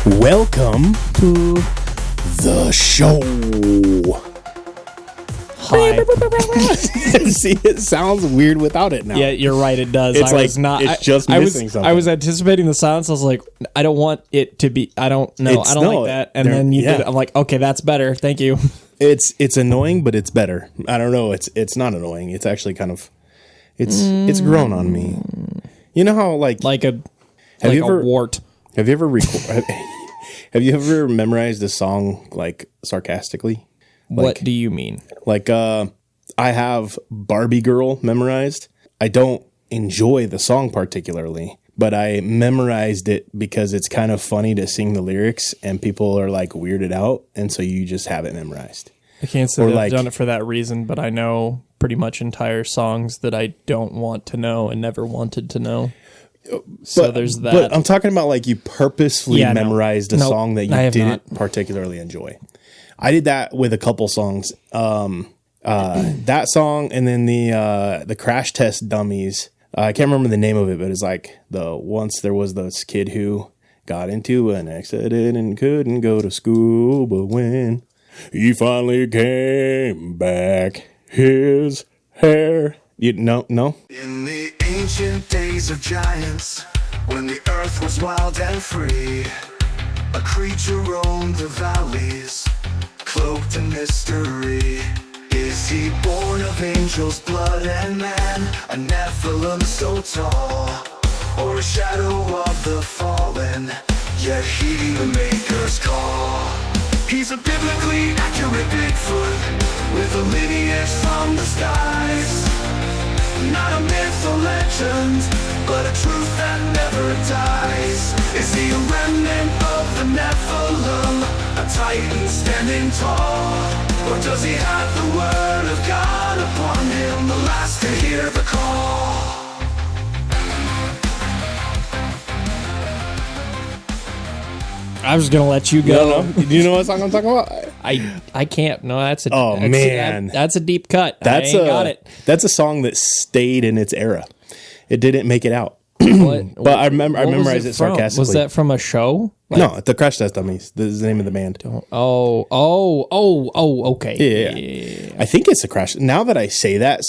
Welcome to the show. Hi. See, it sounds weird without it now. Yeah, you're right. It does. It's I like was not. it's just missing something. I was anticipating the silence. I was like, I don't want it to be. I don't know. I don't like that. And then you did it. I'm like, okay, that's better. Thank you. It's annoying, but it's better. I don't know. It's not annoying. It's actually kind of. It's grown on me. You know how like a wart. Have you ever have you ever memorized a song like sarcastically? What do you mean? Like, I have Barbie Girl memorized. I don't enjoy the song particularly, but I memorized it because it's kind of funny to sing the lyrics and people are like weirded out. And so you just have it memorized. I can't say that I've done it for that reason, but I know pretty much entire songs that I don't want to know and never wanted to know. So there's that. But I'm talking about like you purposefully memorized a song that you didn't particularly enjoy. I did that with a couple songs. That song and then the Crash Test Dummies. I can't remember the name of it, but it's like once there was this kid who got into an accident and couldn't go to school, but when he finally came back, his hair. No. In the ancient days of giants, when the earth was wild and free, a creature roamed the valleys, cloaked in mystery. Is he born of angels' blood and man, a Nephilim so tall, or a shadow of the fallen, yet heeding the Maker's call? He's a biblically accurate Bigfoot, with a lineage from the skies. Not a myth or legend, but a truth that never dies. Is he a remnant of the Nephilim, a titan standing tall? Or does he have the word of God upon him, the last to hear the call? I was gonna let you go. No. Do you know what song I'm talking about? I can't. No, that's a. Man, that's a deep cut. Got it. That's a song that stayed in its era. It didn't make it out. But I memorized it sarcastically. Was that from a show? No, the Crash Test Dummies. This is the name of the band. Okay. Yeah. I think it's a Crash. Now that I say that,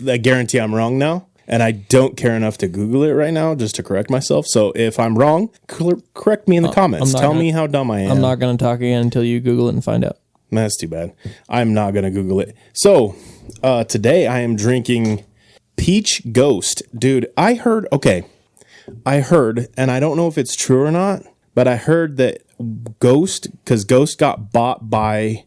I guarantee I'm wrong now. And I don't care enough to Google it right now just to correct myself. So if I'm wrong, correct me in the comments. Tell me how dumb I am. I'm not going to talk again until you Google it and find out. That's too bad. I'm not going to Google it. So today I am drinking Peach Ghost. Dude, I heard, and I don't know if it's true or not, but I heard that Ghost got bought by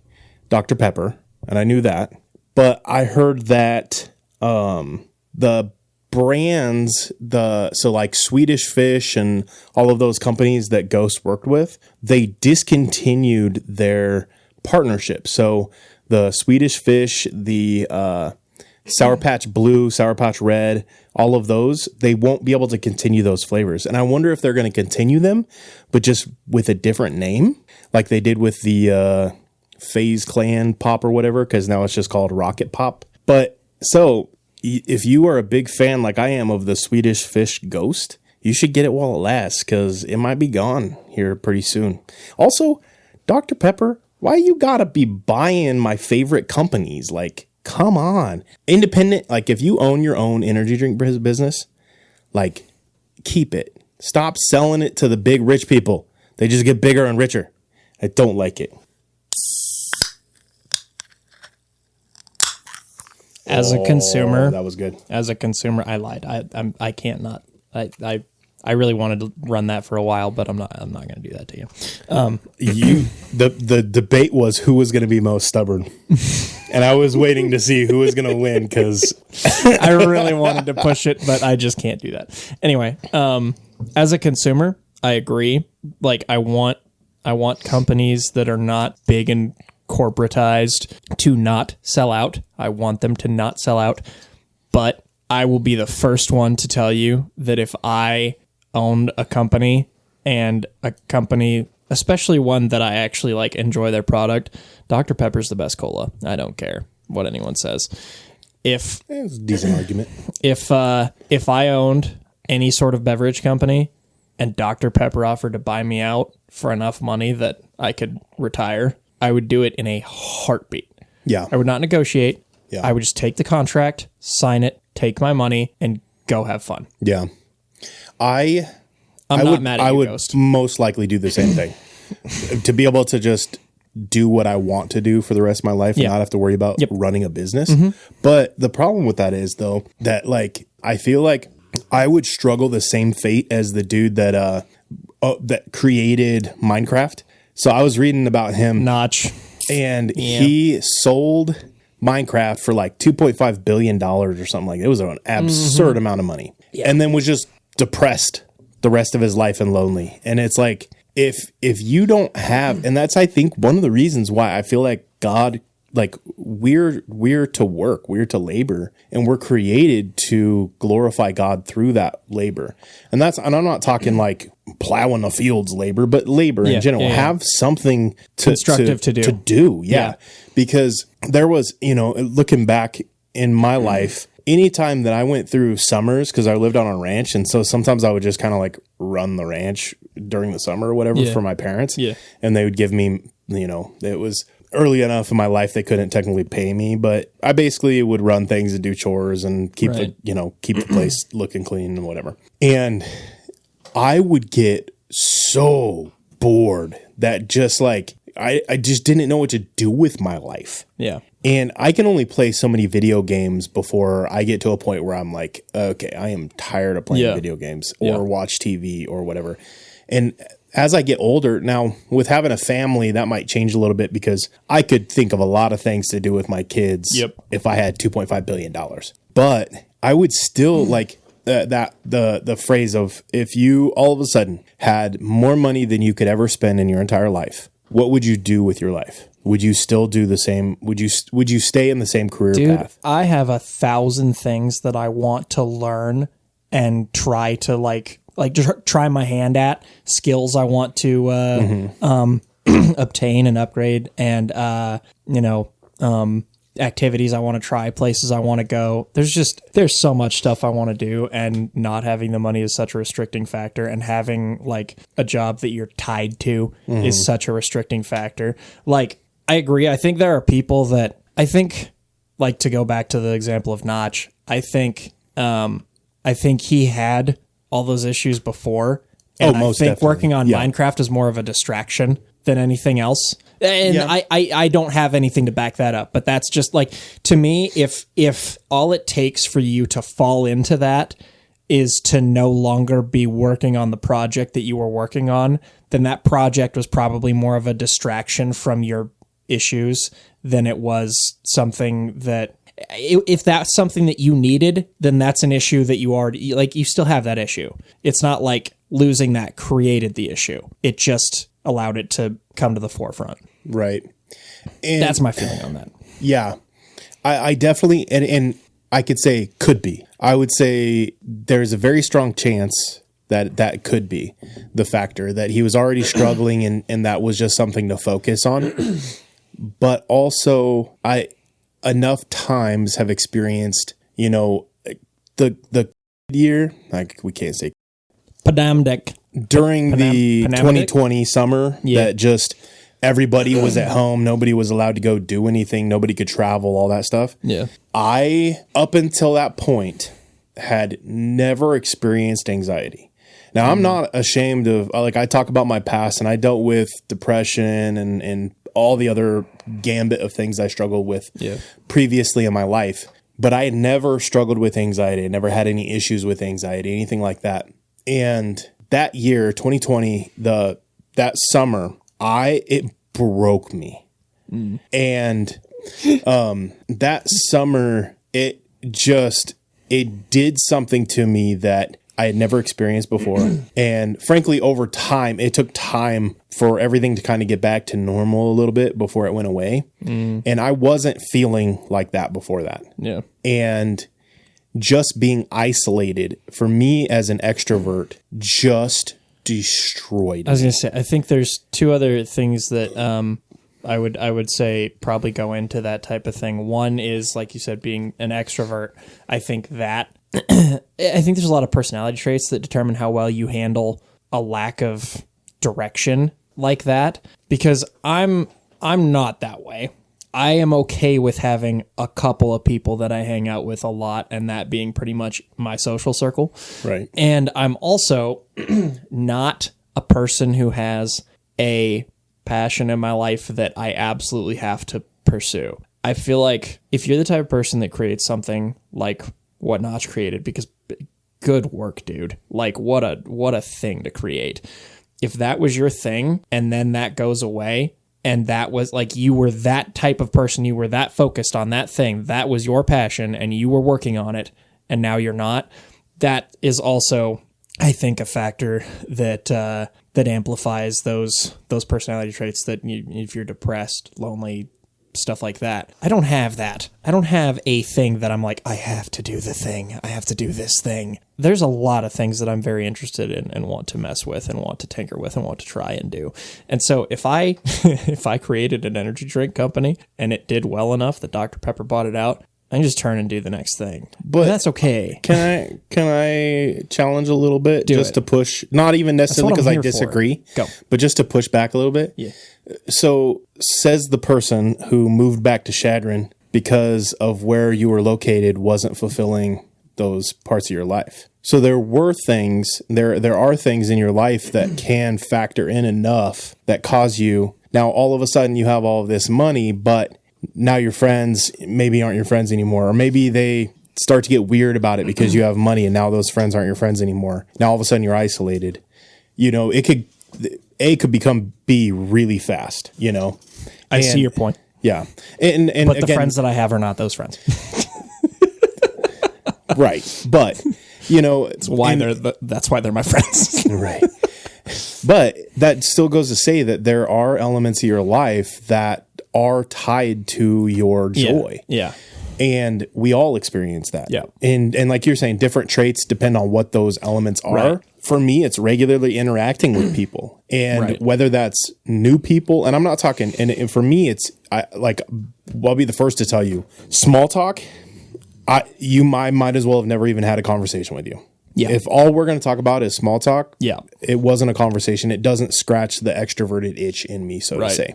Dr. Pepper, and I knew that. But I heard that the brands, so like Swedish Fish and all of those companies that Ghost worked with, they discontinued their partnership. So the Swedish Fish, the Sour Patch Blue, Sour Patch Red, all of those, they won't be able to continue those flavors. And I wonder if they're going to continue them, but just with a different name, like they did with the FaZe Clan Pop or whatever, because now it's just called Rocket Pop. But so if you are a big fan like I am of the Swedish Fish Ghost, you should get it while it lasts because it might be gone here pretty soon. Also, Dr. Pepper, why you gotta be buying my favorite companies? Like, come on. Independent, like if you own your own energy drink business, like keep it. Stop selling it to the big rich people. They just get bigger and richer. I don't like it. As a consumer, that was good. As a consumer, I lied. I can't not. I really wanted to run that for a while, but I'm not going to do that to you. The debate was who was going to be most stubborn, and I was waiting to see who was going to win because I really wanted to push it, but I just can't do that. Anyway, as a consumer, I agree. Like I want companies that are not big and corporatized to not sell out. I want them to not sell out, but I will be the first one to tell you that if I owned a company and a company, especially one that I actually like enjoy their product, Dr. Pepper's the best cola. I don't care what anyone says. It's a decent argument. If I owned any sort of beverage company and Dr. Pepper offered to buy me out, for enough money that I could retire, I would do it in a heartbeat. Yeah. I would not negotiate. Yeah. I would just take the contract, sign it, take my money, and go have fun. Yeah. I'm I not would, mad at I you, would Ghost. most likely do the same thing. To be able to just do what I want to do for the rest of my life and Yeah. not have to worry about running a business. But the problem with that is, though, that like I feel like I would struggle the same fate as the dude that created Minecraft. So I was reading about him, Notch. and he sold Minecraft for like $2.5 billion or something like that. It was an absurd amount of money. And then was just depressed the rest of his life and lonely. And it's like, if you don't have, and that's, I think, one of the reasons why I feel like God, like we're to work, we're to labor, and we're created to glorify God through that labor. And I'm not talking like plowing the fields labor, but labor in general. Have something constructive to do. Yeah. Because there was, looking back in my life, anytime that I went through summers, because I lived on a ranch, and so sometimes I would just kind of like run the ranch during the summer or whatever for my parents. Yeah. And they would give me, it was early enough in my life they couldn't technically pay me, but I basically would run things and do chores and keep keep the place looking clean and whatever. And I would get so bored that just like I just didn't know what to do with my life. Yeah. And I can only play so many video games before I get to a point where I'm like, okay, I am tired of playing video games or watch TV or whatever. And as I get older, now with having a family, that might change a little bit because I could think of a lot of things to do with my kids if I had $2.5 billion. But I would still like the phrase of, if you all of a sudden had more money than you could ever spend in your entire life, what would you do with your life? Would you still do the same? Would you stay in the same career path? I have 1,000 things that I want to learn and try to try my hand at, skills I want to obtain and upgrade, and activities I want to try, places I want to go. There's so much stuff I want to do, and not having the money is such a restricting factor, and having like a job that you're tied to is such a restricting factor. Like, I agree. I think there are people that like, to go back to the example of Notch, I think he had all those issues before. And most I think definitely. Working on Minecraft is more of a distraction than anything else. And I don't have anything to back that up, but that's just like, to me, if all it takes for you to fall into that is to no longer be working on the project that you were working on, then that project was probably more of a distraction from your issues than it was something that, if that's something that you needed, then that's an issue that you already, like, you still have that issue. It's not like losing that created the issue. It just allowed it to come to the forefront. Right. And that's my feeling on that. Yeah. I definitely, and I could say could be. I would say there's a very strong chance that could be the factor, that he was already struggling and that was just something to focus on. But also, I enough times have experienced, the year, like, we can't say Pandemic. during the 2020 summer, that just everybody was at home, nobody was allowed to go do anything, nobody could travel, all that stuff. Yeah. I, up until that point, had never experienced anxiety. Now, I'm not ashamed of, like, I talk about my past, and I dealt with depression and all the other gambit of things I struggled with previously in my life. But I had never struggled with anxiety. I never had any issues with anxiety, anything like that. And that year, 2020, that summer, it broke me. And that summer, it did something to me that I had never experienced before. And frankly, over time, it took time for everything to kind of get back to normal a little bit before it went away. And I wasn't feeling like that before that. Yeah. And just being isolated, for me as an extrovert, just destroyed me. I was going to say, I think there's two other things that I would say probably go into that type of thing. One is, like you said, being an extrovert. I think there's a lot of personality traits that determine how well you handle a lack of direction like that, because I'm not that way. I am okay with having a couple of people that I hang out with a lot, and that being pretty much my social circle. Right. And I'm also not a person who has a passion in my life that I absolutely have to pursue. I feel like if you're the type of person that creates something like what Notch created, because good work, dude. Like what a thing to create. If that was your thing and then that goes away, and that was like, you were that type of person, you were that focused on that thing, that was your passion and you were working on it, and now you're not, that is also, I think, a factor that amplifies those personality traits that if you're depressed, lonely, stuff like that. I don't have that. I don't have a thing that I'm like, I have to do the thing. I have to do this thing. There's a lot of things that I'm very interested in and want to mess with and want to tinker with and want to try and do. And so if I if I created an energy drink company and it did well enough that Dr. Pepper bought it out, I can just turn and do the next thing. But and that's okay. Can I challenge a little bit Do just it. to push, not even necessarily because I disagree, Go. but just to push back a little bit. Yeah. So says the person who moved back to Shadron because of where you were located wasn't fulfilling those parts of your life. So there are things in your life that can factor in enough that cause you, now all of a sudden you have all of this money, but now your friends maybe aren't your friends anymore, or maybe they start to get weird about it because you have money and now those friends aren't your friends anymore. Now all of a sudden you're isolated. You know, it could become B really fast, you know. I see your point. Yeah. And But the again, friends that I have are not those friends. right. But, you know, That's why they're my friends. right. But that still goes to say that there are elements of your life that are tied to your joy. Yeah. And we all experience that. Yeah. And like you're saying, different traits depend on what those elements are. Right. For me, it's regularly interacting with people. And Right. whether that's new people, and I'm not talking, and for me, I'll be the first to tell you, small talk, I might as well have never even had a conversation with you. Yeah. If all we're going to talk about is small talk, Yeah. it wasn't a conversation. It doesn't scratch the extroverted itch in me, so to Right. say.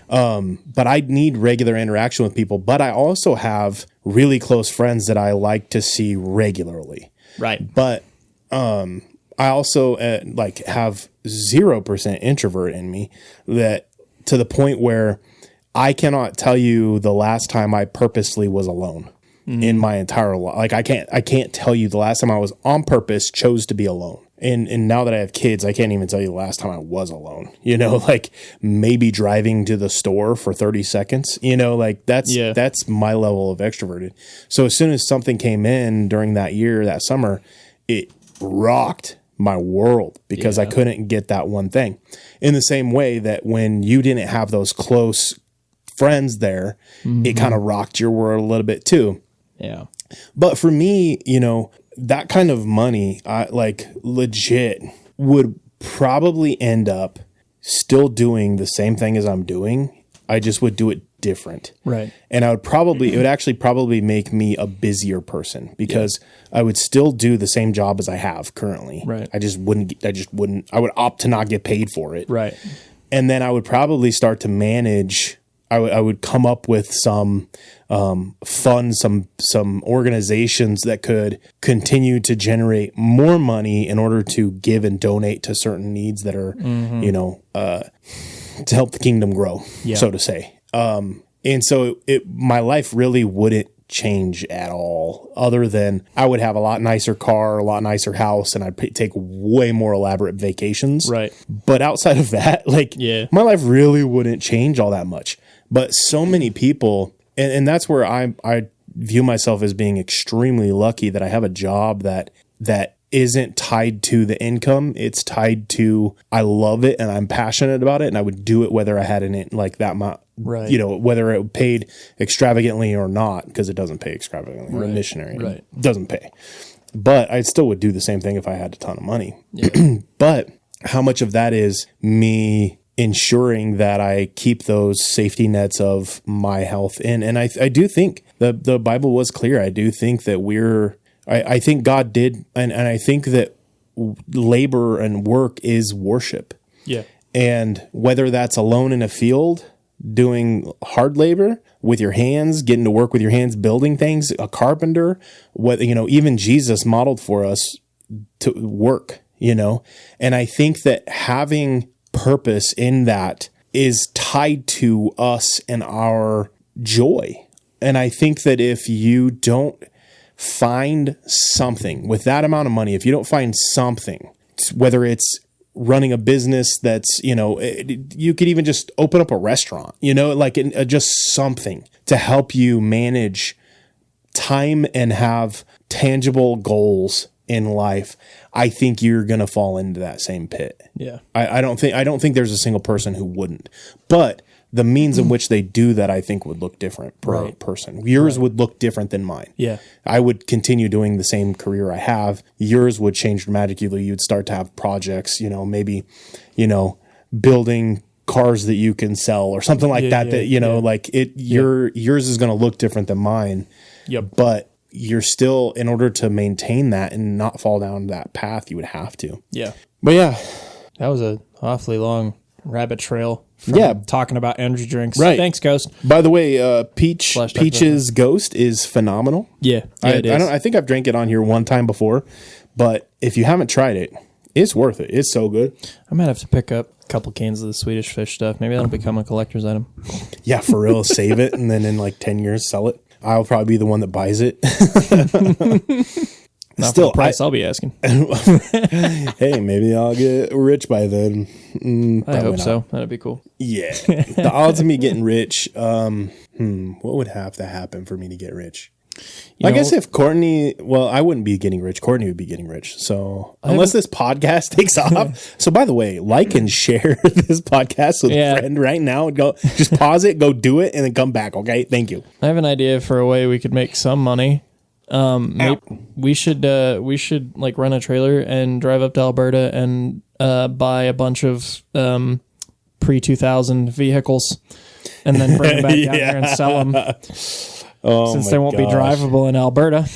But I need regular interaction with people. But I also have really close friends that I like to see regularly. Right. But I also have 0% introvert in me, that to the point where I cannot tell you the last time I purposely was alone in my entire life. Like I can't tell you the last time I was on purpose chose to be alone. And now that I have kids, I can't even tell you the last time I was alone. You know, like maybe driving to the store for 30 seconds. You know, like that's my level of extroverted. So as soon as something came in during that year, that summer, it rocked my world because I couldn't get that one thing. In the same way that when you didn't have those close friends there, it kind of rocked your world a little bit too. Yeah. But for me, you know, that kind of money, I like legit would probably end up still doing the same thing as I'm doing. I just would do it different. Right. And it would actually probably make me a busier person because I would still do the same job as I have currently. Right. I would opt to not get paid for it. Right. And then I would probably start to manage. I would come up with some funds, some organizations that could continue to generate more money in order to give and donate to certain needs that are, you know, to help the kingdom grow, so to say. And so my life really wouldn't change at all, other than I would have a lot nicer car, a lot nicer house, and I'd take way more elaborate vacations. Right. But outside of that, my life really wouldn't change all that much. But so many people, and that's where I view myself as being extremely lucky that I have a job that isn't tied to the income. It's tied to, I love it and I'm passionate about it, and I would do it whether I had that amount, Right. you know, whether it paid extravagantly or not, because it doesn't pay extravagantly. We're a Right. missionary. Right. It doesn't pay. But I still would do the same thing if I had a ton of money. Yeah. But how much of that is me ensuring that I keep those safety nets of my health in? And I do think the Bible was clear. I do think that I think God did. And I think that labor and work is worship. Yeah. And whether that's alone in a field, doing hard labor with your hands, getting to work with your hands, building things, a carpenter, what, even Jesus modeled for us to work, and I think that having purpose in that is tied to us and our joy. And I think that if you don't find something with that amount of money, if you don't find something, whether it's running a business that's, you could even just open up a restaurant, just something to help you manage time and have tangible goals in life, I think you're going to fall into that same pit. Yeah. I don't think there's a single person who wouldn't, but the means in which they do that, I think would look different per person. Yours would look different than mine. Yeah. I would continue doing the same career I have. Yours would change dramatically. You'd start to have projects, maybe, building cars that you can sell or something like that, yours is going to look different than mine. Yep. But you're still, in order to maintain that and not fall down that path, you would have to. Yeah. But yeah. That was a awfully long rabbit trail from talking about energy drinks. Right. Thanks, Ghost. By the way, Peach's Ghost is phenomenal. Yeah. It is. I think I've drank it on here one time before, but if you haven't tried it, it's worth it. It's so good. I might have to pick up a couple cans of the Swedish Fish stuff. Maybe that'll become a collector's item. Yeah, for real. Save it and then in like 10 years sell it. I'll probably be the one that buys it. Not still, for the price I'll be asking. Hey, maybe I'll get rich by then. I hope so. That'd be cool. Yeah. The odds of me getting rich, what would have to happen for me to get rich? I guess if Courtney, I wouldn't be getting rich. Courtney would be getting rich. So unless this podcast takes off. So by the way, like and share this podcast with a friend right now. And go, just pause it, go do it, and then come back. Okay. Thank you. I have an idea for a way we could make some money. Maybe we should like run a trailer and drive up to Alberta and buy a bunch of pre-2000 vehicles and then bring them back down here and sell them. Since they won't be drivable in Alberta.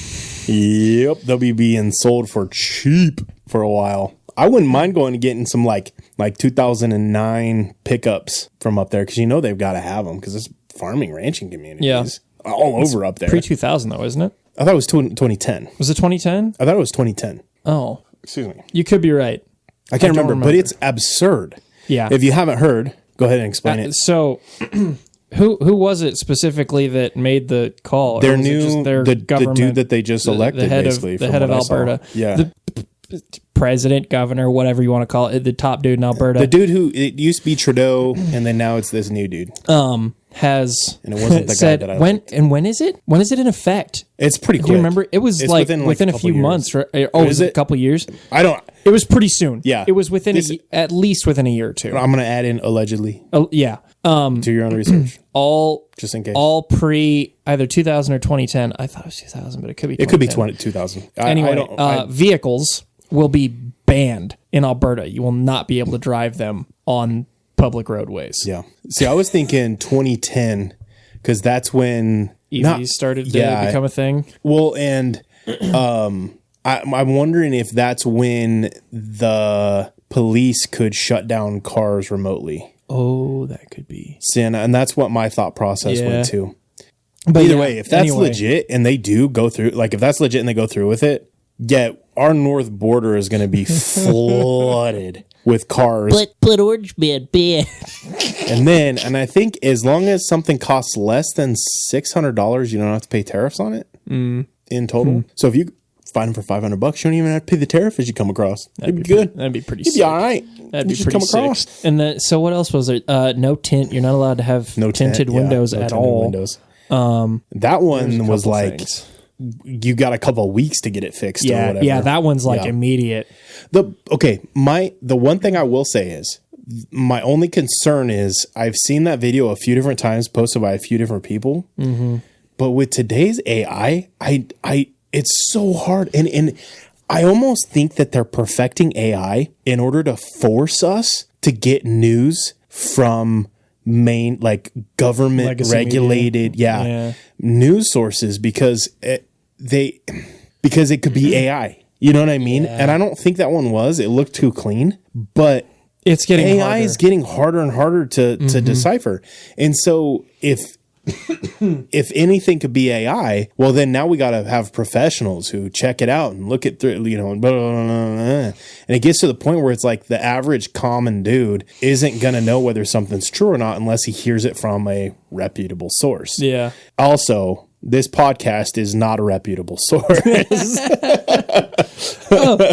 Yep, they'll be being sold for cheap for a while. I wouldn't mind going and getting some like 2009 pickups from up there because they've got to have them because it's farming ranching communities all over up there. Pre-2000 though, isn't it? I thought it was 2010. Was it 2010? I thought it was 2010. Oh. Excuse me. You could be right. I can't remember, but it's absurd. Yeah. If you haven't heard, go ahead and explain it. So... Who was it specifically that made the call? Their the dude that they just elected, the head of Alberta. Yeah. The president, governor, whatever you want to call it, the top dude in Alberta. The dude who, it used to be Trudeau, and then now it's this new dude. Has and it wasn't the said, guy that I when liked. And when is it? When is it in effect? It's pretty quick. Do you remember? It was like within a few months. Right? Oh, was it a couple years? I don't. It was pretty soon. Yeah. It was within at least within a year or two. I'm going to add in allegedly. Oh, yeah. Do your own research. Just in case. All pre either 2000 or 2010. I thought it was 2000, but it could be 2010. It could be 2000. Anyway, vehicles will be banned in Alberta. You will not be able to drive them on public roadways. Yeah. See, I was thinking 2010 because that's when EVs started to become a thing. Well, and I'm wondering if that's when the police could shut down cars remotely. Oh, that could be. See, and that's what my thought process went to. But either way, if that's legit and they do go through, like if that's legit and they go through with it, our north border is going to be flooded with cars. But Orange Man banned. And I think as long as something costs less than $600, you don't have to pay tariffs on it in total. So if you find them for $500, you don't even have to pay the tariff as you come across. That'd be good. That'd be pretty sick. You'd be all right. That'd be pretty sick. And then, so what else was there? No tint. You're not allowed to have tinted windows at all. Windows. That one was like... You got a couple of weeks to get it fixed or whatever. Yeah, that one's like immediate. The one thing I will say is my only concern is I've seen that video a few different times posted by a few different people. Mm-hmm. But with today's AI, it's so hard. And I almost think that they're perfecting AI in order to force us to get news from government Legacy regulated news sources because it could be AI. You know what I mean? And I don't think that one was. It looked too clean, but It's getting AI harder. is getting harder and harder to decipher. And so if anything could be AI, well, then now we got to have professionals who check it out and look it through, and blah, blah, blah, blah. And it gets to the point where it's like the average common dude isn't going to know whether something's true or not unless he hears it from a reputable source. Yeah. Also, this podcast is not a reputable source.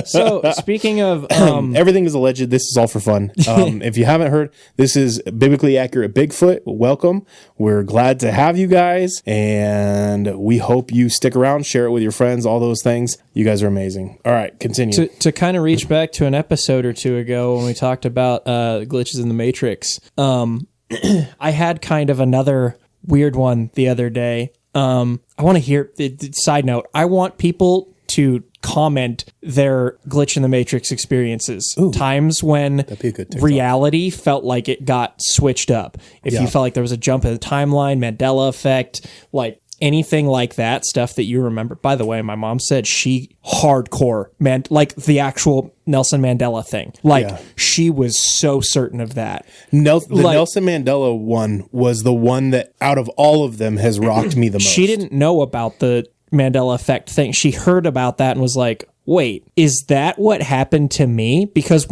So speaking of everything is alleged. This is all for fun. If you haven't heard, this is biblically accurate Bigfoot. Welcome. We're glad to have you guys, and we hope you stick around, share it with your friends, all those things. You guys are amazing. All right, continue. to kind of reach back to an episode or two ago when we talked about glitches in the Matrix. I had kind of another weird one the other day. I want to hear, side note, I want people to comment their glitch in the Matrix experiences. Ooh, times when be a good TikTok. reality felt like it got switched up. If you felt like there was a jump in the timeline, Mandela effect, like anything like that, stuff that you remember. By the way, my mom said she hardcore, like the actual Nelson Mandela thing. Like she was so certain of that. Nelson Mandela one was the one that out of all of them has rocked me the most. She didn't know about the Mandela effect thing. She heard about that and was like, wait, is that what happened to me? Because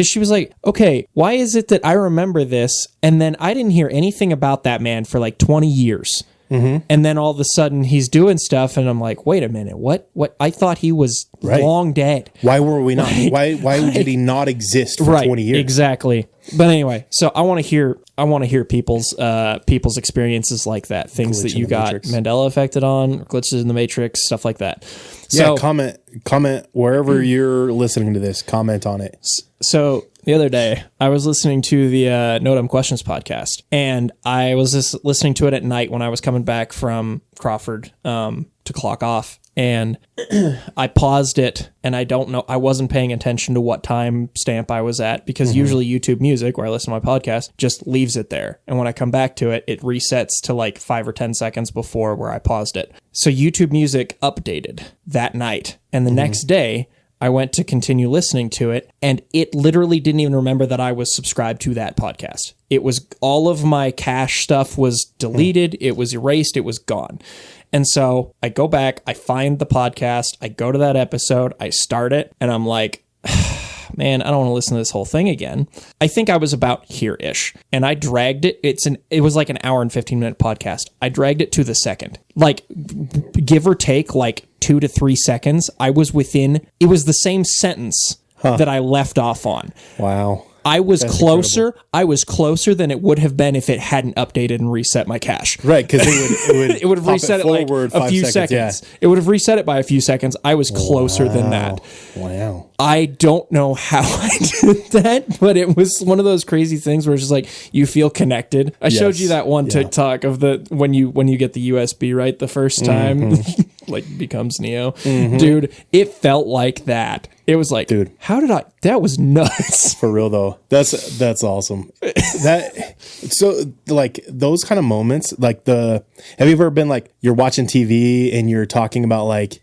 she was like, okay, why is it that I remember this and then I didn't hear anything about that man for like 20 years? Mm-hmm. And then all of a sudden he's doing stuff and I'm like, wait a minute, what? I thought he was long dead. Why were we not? Why did he not exist for 20 years? Exactly. But anyway, so I want to hear people's experiences like that, things that you got Matrix. Mandela affected on, glitches in the Matrix, stuff like that. So, comment wherever you're listening to this, comment on it. So the other day, I was listening to the No Dumb Questions podcast, and I was just listening to it at night when I was coming back from Crawford to clock off. And I paused it, and I don't know, I wasn't paying attention to what time stamp I was at, because usually YouTube Music, where I listen to my podcast, just leaves it there. And when I come back to it, it resets to like 5 or 10 seconds before where I paused it. So YouTube Music updated that night. And the next day, I went to continue listening to it, and it literally didn't even remember that I was subscribed to that podcast. It was, all of my cache stuff was deleted, it was erased, it was gone. And so I go back, I find the podcast, I go to that episode, I start it, and I'm like, man, I don't want to listen to this whole thing again. I think I was about here-ish, and I dragged it. It was like an hour and 15-minute podcast. I dragged it to the second. Like, give or take, like 2 to 3 seconds, I was within, it was the same sentence that I left off on. Wow. I was closer. Incredible. I was closer than it would have been if it hadn't updated and reset my cache. Right, because it would have reset it like a few seconds. Yeah. It would have reset it by a few seconds. I was closer than that. Wow. I don't know how I did that, but it was one of those crazy things where it's just like you feel connected. I showed you that one TikTok of the when you get the USB right the first time, like becomes Neo. Dude, it felt like that. It was like, dude, how did that was nuts. For real though. That's awesome. So like those kind of moments, like have you ever been like, you're watching TV and you're talking about like,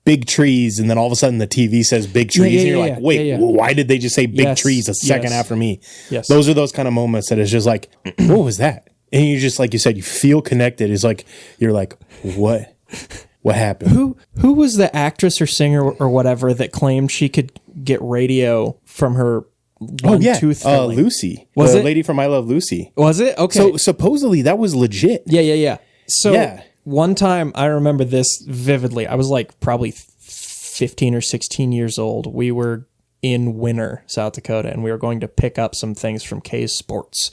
big trees, and then all of a sudden the TV says big trees, and you're like, wait, why did they just say big trees a second after me? Yes. Those are those kind of moments that it's just like, what was that? And you just, like you said, you feel connected. It's like, you're like, what happened? Who was the actress or singer or whatever that claimed she could get radio from her tooth filling? Lucy. Was the it? lady from I Love Lucy. Was it? Okay. So supposedly that was legit. Yeah. So one time, I remember this vividly. I was like probably 15 or 16 years old. We were in Winter, South Dakota, and we were going to pick up some things from K's Sports.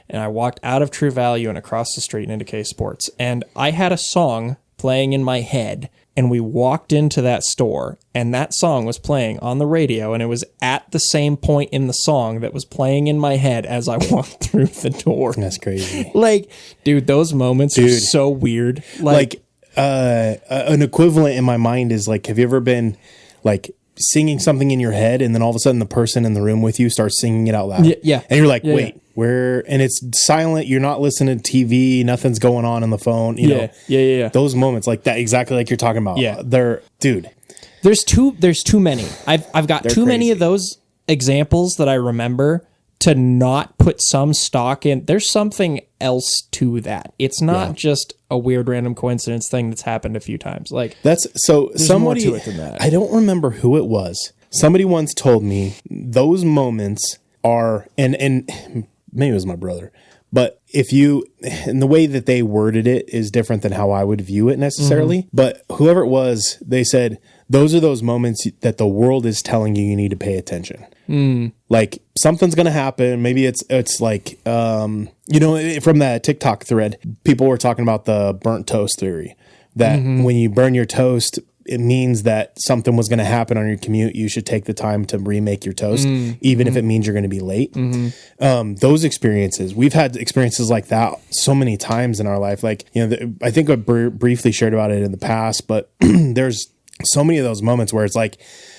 And I walked out of True Value and across the street into K's Sports. And I had a song playing in my head, and we walked into that store, and that song was playing on the radio, and it was at the same point in the song that was playing in my head as I walked through the door. That's crazy. Like, dude, those moments are so weird. Like an equivalent in my mind is like, have you ever been like singing something in your head, and then all of a sudden the person in the room with you starts singing it out loud? Yeah. And you're like, wait. And it's silent. You're not listening to TV. Nothing's going on the phone. You know. Yeah. Those moments like that, exactly like you're talking about. Yeah. Dude. There's too many. I've got too many of those examples that I remember, to not put some stock in, there's something else to that. It's not just a weird random coincidence thing that's happened a few times. Like that's so there's somebody more to it than that. I don't remember who it was. Somebody once told me those moments are, and maybe it was my brother, but if you, and the way that they worded it is different than how I would view it necessarily. But whoever it was, they said, those are those moments that the world is telling you need to pay attention. Like something's going to happen. Maybe it's like, you know, from that TikTok thread, people were talking about the burnt toast theory, that when you burn your toast, it means that something was going to happen on your commute. You should take the time to remake your toast, even if it means you're going to be late. Those experiences, we've had experiences like that so many times in our life. Like, you know, I think I briefly shared about it in the past, but there's so many of those moments where it's like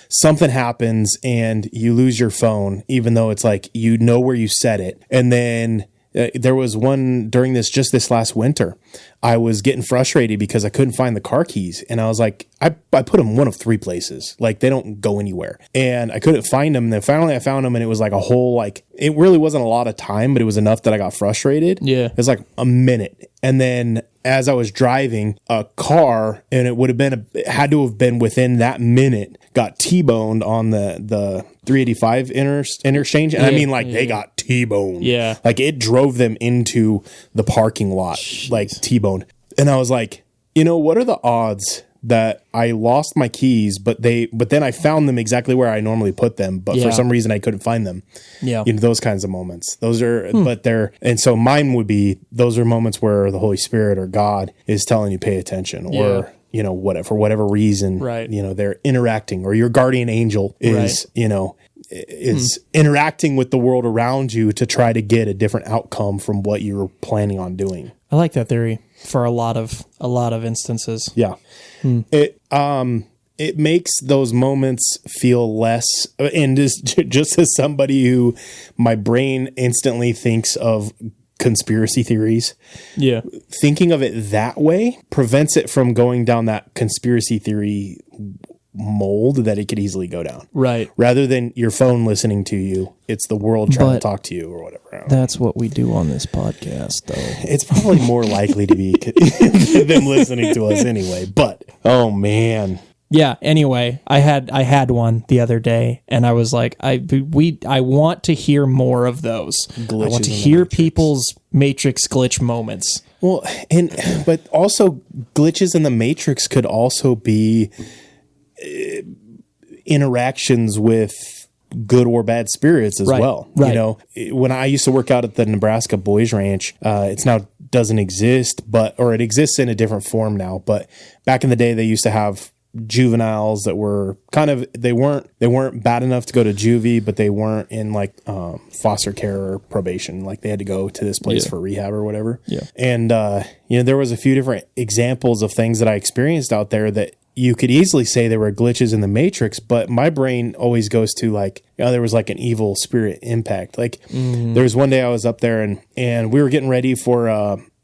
something happens and you lose your phone, even though it's like, you know where you set it. And then there was one during this last winter. I was getting frustrated because I couldn't find the car keys. And I was like, I put them one of 3 places. Like, they don't go anywhere. And I couldn't find them. And then finally I found them, and it was like a whole, like, it really wasn't a lot of time, but it was enough that I got frustrated. Yeah. It was like a minute. And then as I was driving a car, and it had to have been within that minute, got T-boned on the 385 interchange. And I mean, like, they got T-boned. Yeah. Like, it drove them into the parking lot, like T-boned. And I was like, you know, what are the odds that I lost my keys, but then I found them exactly where I normally put them, but for some reason I couldn't find them. Yeah. You know, those kinds of moments. Those are, and so mine would be, those are moments where the Holy Spirit or God is telling you pay attention, or, you know, for whatever reason, you know, they're interacting, or your guardian angel is, you know, is interacting with the world around you to try to get a different outcome from what you're planning on doing. I like that theory for a lot of instances. Yeah. It makes those moments feel less, and just as somebody who my brain instantly thinks of conspiracy theories. Yeah. Thinking of it that way prevents it from going down that conspiracy theory mold that it could easily go down. Right. Rather than your phone listening to you, it's the world trying to talk to you or whatever. That's what we do on this podcast, though. It's probably more likely to be them listening to us anyway. But, oh man. Yeah. Anyway, I had one the other day, and I was like, I want to hear more of those. Glitches, I want to hear people's Matrix glitch moments. Well, but also glitches in the Matrix could also be interactions with good or bad spirits as well. Right. You know, when I used to work out at the Nebraska Boys Ranch, it's now doesn't exist, or it exists in a different form now. But back in the day, they used to have juveniles that were kind of, they weren't bad enough to go to juvie, but they weren't in like foster care or probation. Like, they had to go to this place for rehab or whatever. Yeah. And you know, there was a few different examples of things that I experienced out there that you could easily say there were glitches in the Matrix, but my brain always goes to like, you know, there was like an evil spirit impact. Like there was one day I was up there and we were getting ready for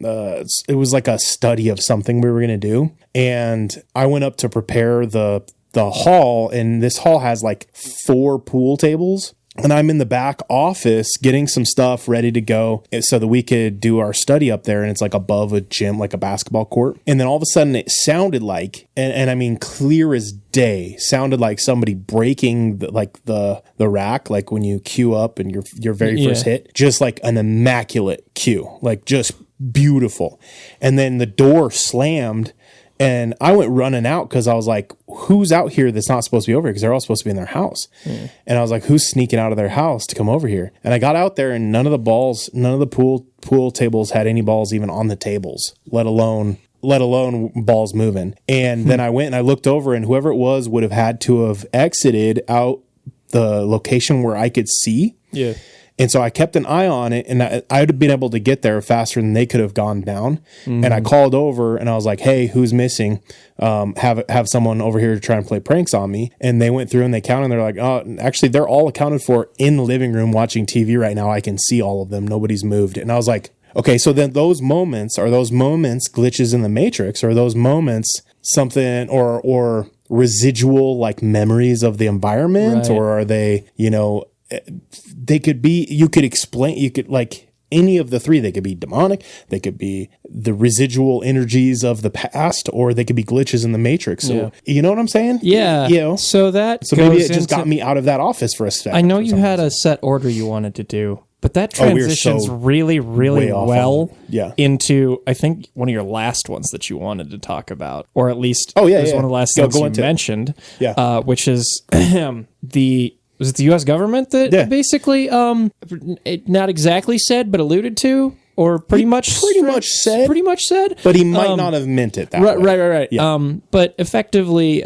it was like a study of something we were going to do. And I went up to prepare the hall, and this hall has like 4 pool tables. And I'm in the back office getting some stuff ready to go so that we could do our study up there. And it's like above a gym, like a basketball court. And then all of a sudden it sounded like, and I mean clear as day, sounded like somebody breaking the rack, like when you queue up and your very first hit, just like an immaculate cue, like just beautiful. And then the door slammed. And I went running out because I was like, who's out here that's not supposed to be over here? Because they're all supposed to be in their house. And I was like, who's sneaking out of their house to come over here? And I got out there, and none of the pool tables had any balls even on the tables, let alone balls moving. And then I went and I looked over, and whoever it was would have had to have exited out the location where I could see. Yeah. And so I kept an eye on it, and I would have been able to get there faster than they could have gone down. And I called over, and I was like, hey, who's missing? Have someone over here to try and play pranks on me. And they went through and they counted, and they're like, oh, actually, they're all accounted for in the living room watching TV right now. I can see all of them. Nobody's moved. And I was like, okay, so then those moments glitches in the Matrix? Are those moments something or residual like memories of the environment? Right. Or are they, you know, they could be, you could explain, you could like any of the three. They could be demonic, they could be the residual energies of the past, or they could be glitches in the matrix. So you know what I'm saying? Yeah. You know? So maybe it just got me out of that office for a second. I know you had a set order you wanted to do, but that transitions really, really well into, I think, one of your last ones that you wanted to talk about, or at least it was one of the last things you mentioned, which is was it the U.S. government that basically, not exactly said, but alluded to, or pretty much said, but he might not have meant it that way. Right. Yeah. But effectively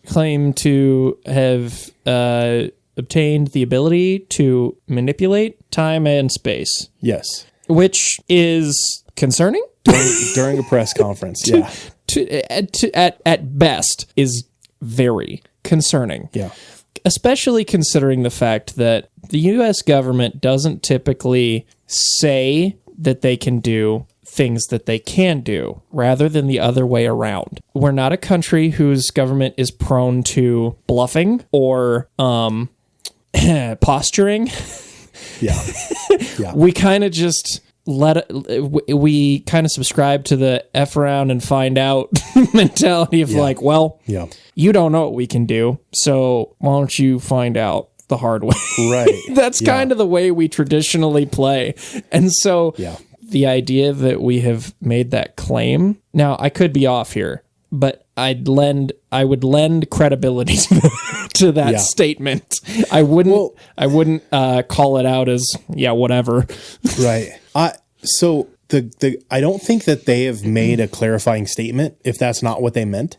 claimed to have obtained the ability to manipulate time and space. Yes. Which is concerning. During a press conference, at best, is very concerning. Yeah. Especially considering the fact that the U.S. government doesn't typically say that they can do things that they can do, rather than the other way around. We're not a country whose government is prone to bluffing or posturing. Yeah. We kind of just we kind of subscribe to the F around and find out mentality of you don't know what we can do, so why don't you find out the hard way? Right. That's kind of the way we traditionally play. And so the idea that we have made that claim, now I could be off here, but I would lend credibility to that statement. I wouldn't call it out as whatever. Right. So I don't think that they have made a clarifying statement if that's not what they meant.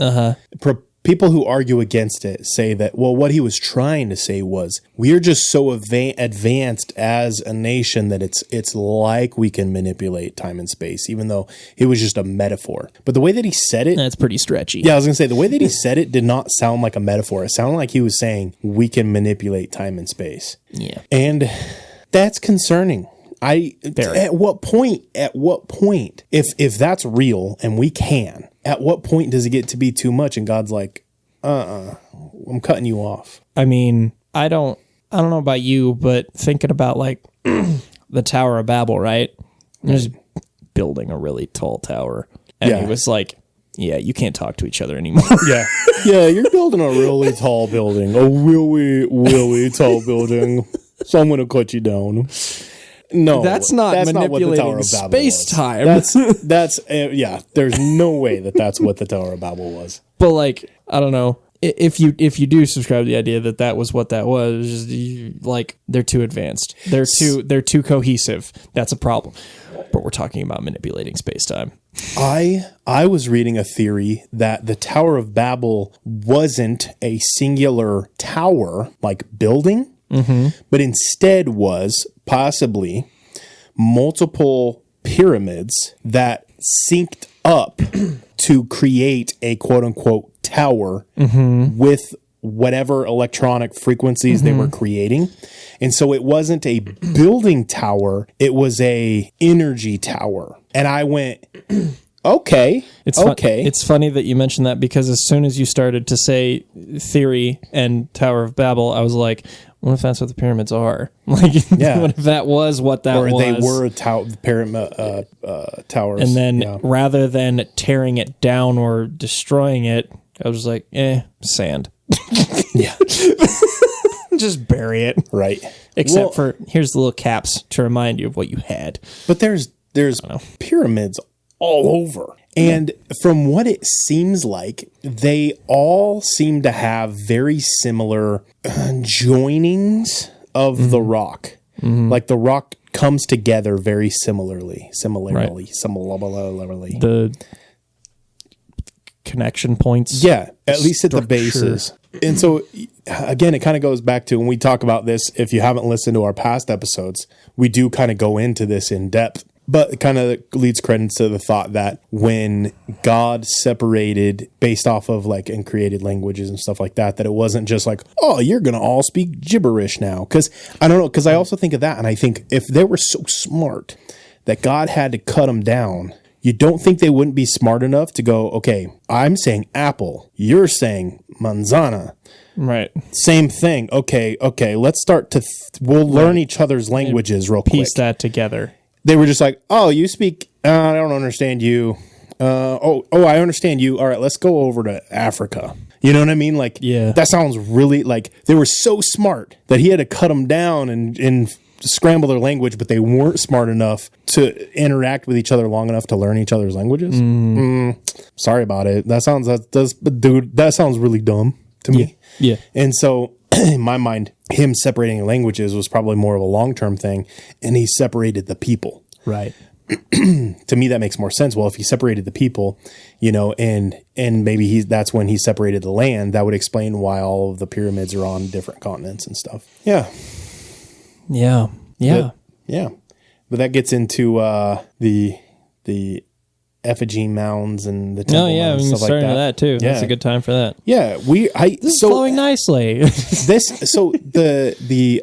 People who argue against it say that, well, what he was trying to say was, we're just so advanced as a nation that it's like we can manipulate time and space, even though it was just a metaphor. But the way that he said it... That's pretty stretchy. Yeah, I was going to say, the way that he said it did not sound like a metaphor. It sounded like he was saying, we can manipulate time and space. Yeah. And that's concerning. At what point, if that's real and we can, at what point does it get to be too much and God's like, I'm cutting you off? I mean, I don't know about you, but thinking about like the Tower of Babel, right? There's building a really tall tower. And he was like, yeah, you can't talk to each other anymore. Yeah, you're building a really tall building, a really, really tall building. So I'm going to cut you down. No, that's not manipulating space-time. That's there's no way that's what the Tower of Babel was. But like, I don't know. If you do subscribe to the idea that was what that was, like, they're too advanced. They're too cohesive. That's a problem. But we're talking about manipulating space-time. I was reading a theory that the Tower of Babel wasn't a singular tower, like building, but instead was possibly multiple pyramids that synced up to create a quote-unquote tower with whatever electronic frequencies they were creating. And so it wasn't a building tower, it was a energy tower. And I went, okay. It's funny that you mentioned that, because as soon as you started to say theory and Tower of Babel, I was like, what if that's what the pyramids are? Like, what if that was what that was? Or they were towers. And then rather than tearing it down or destroying it, I was like, sand. Just bury it. Right. Except for, here's the little caps to remind you of what you had. But there's pyramids all over. And from what it seems like, they all seem to have very similar joinings of the rock. Like the rock comes together very similarly. The connection points. Yeah, at least at the bases. And so, again, it kind of goes back to when we talk about this. If you haven't listened to our past episodes, we do kind of go into this in depth. But it kind of leads credence to the thought that when God separated based off of like and created languages and stuff like that, that it wasn't just like, oh, you're going to all speak gibberish now. Because I don't know, because I also think of that. And I think if they were so smart that God had to cut them down, you don't think they wouldn't be smart enough to go, okay, I'm saying apple, you're saying manzana. Right. Same thing. Okay. Let's start to. We'll learn each other's languages real quick. Piece that together. They were just like, oh, you speak. I don't understand you. I understand you. All right, let's go over to Africa. You know what I mean? Like, Yeah. that sounds really like they were so smart that he had to cut them down and scramble their language, but they weren't smart enough to interact with each other long enough to learn each other's languages. Sorry about it. That sounds really dumb to me. Yeah. And so, in my mind, him separating languages was probably more of a long-term thing, and he separated the people. Right. To me, that makes more sense. Well, if he separated the people, and maybe that's when he separated the land, that would explain why all of the pyramids are on different continents and stuff. Yeah. Yeah. But that gets into the effigy mounds and the temple mounds and we can stuff start like into that too. Yeah. That's a good time for that. Yeah, This is flowing nicely. The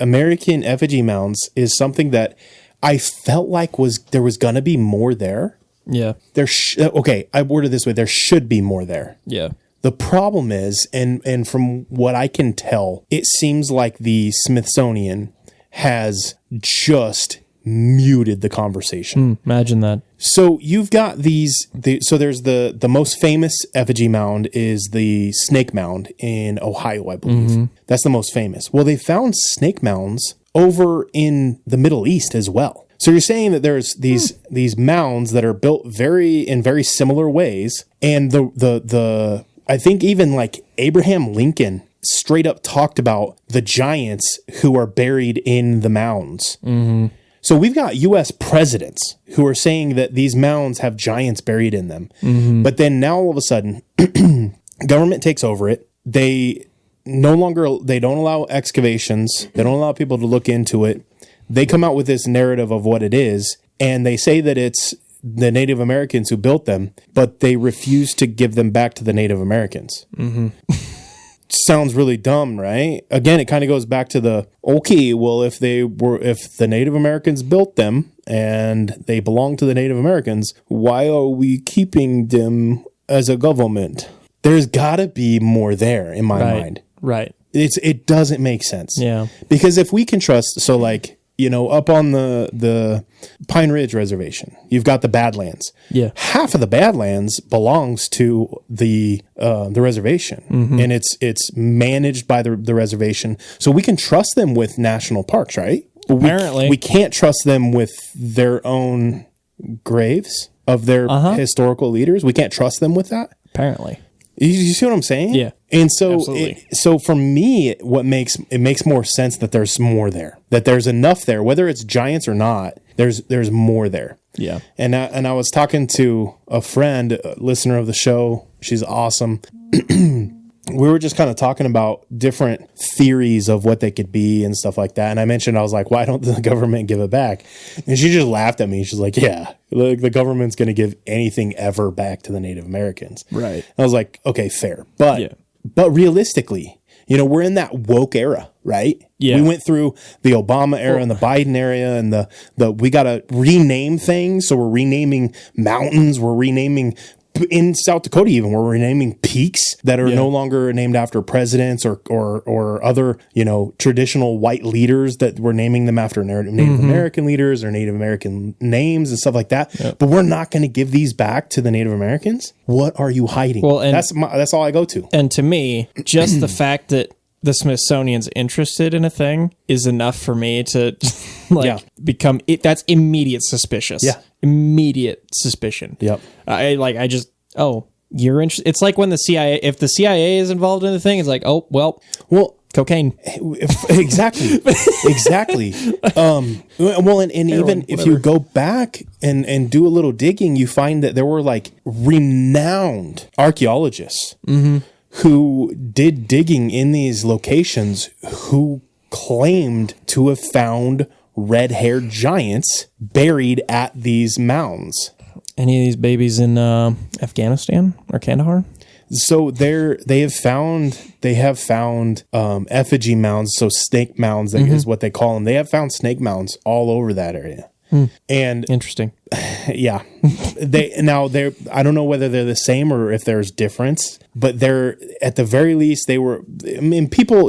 American effigy mounds is something that I felt like there was gonna be more there. Yeah. I worded this way: there should be more there. Yeah. The problem is, and from what I can tell, it seems like the Smithsonian has just muted the conversation. Imagine that. So you've got there's the most famous effigy mound is the snake mound in Ohio, I believe. That's the most famous. Well, they found snake mounds over in the Middle East as well. So you're saying that there's these mounds that are built in very similar ways, and the I think even like Abraham Lincoln straight up talked about the giants who are buried in the mounds. So we've got U.S. presidents who are saying that these mounds have giants buried in them. But then now all of a sudden, government takes over it. They don't allow excavations. They don't allow people to look into it. They come out with this narrative of what it is, and they say that it's the Native Americans who built them, but they refuse to give them back to the Native Americans. Sounds really dumb, right? Again, it kind of goes back to if the Native Americans built them and they belong to the Native Americans, why are we keeping them as a government? There's got to be more there in my mind. Right. It doesn't make sense. Yeah. Because if we can trust, up on the Pine Ridge Reservation, you've got the Badlands. Yeah. Half of the Badlands belongs to the reservation, and it's managed by the reservation. So we can trust them with national parks, right? Apparently. We can't trust them with their own graves of their historical leaders. We can't trust them with that. Apparently. You see what I'm saying? Yeah. And so, Absolutely. so for me, it makes more sense that there's more there, that there's enough there, whether it's giants or not. There's more there. Yeah. And I was talking to a friend, a listener of the show. She's awesome. We were just kind of talking about different theories of what they could be and stuff like that. And I mentioned, I was like, why don't the government give it back? And she just laughed at me. She's like, yeah, the government's going to give anything ever back to the Native Americans. Right. And I was like, okay, fair. But realistically, we're in that woke era, right? Yeah. We went through the Obama era and the Biden era, and we got to rename things. So we're renaming mountains. We're renaming in South Dakota, even we're renaming peaks that are no longer named after presidents or other, traditional white leaders, that we're naming them after Native American leaders or Native American names and stuff like that. Yep. But we're not going to give these back to the Native Americans. What are you hiding? Well, and that's all I go to. And to me, just the fact that the Smithsonian's interested in a thing is enough for me to become it. That's immediate suspicious. Yeah. Immediate suspicion. Yep. You're interested. It's like when the CIA, if the CIA is involved in the thing, it's like, cocaine. Exactly. Exactly. And even if you go back and do a little digging, you find that there were like renowned archaeologists who did digging in these locations who claimed to have found red-haired giants buried at these mounds. Any of these babies in Afghanistan or Kandahar? So they have found effigy mounds, so snake mounds is what they call them. They have found snake mounds all over that area. And Interesting. yeah, they're I don't know whether they're the same or if there's difference, but they're at the very least they were. I mean, people,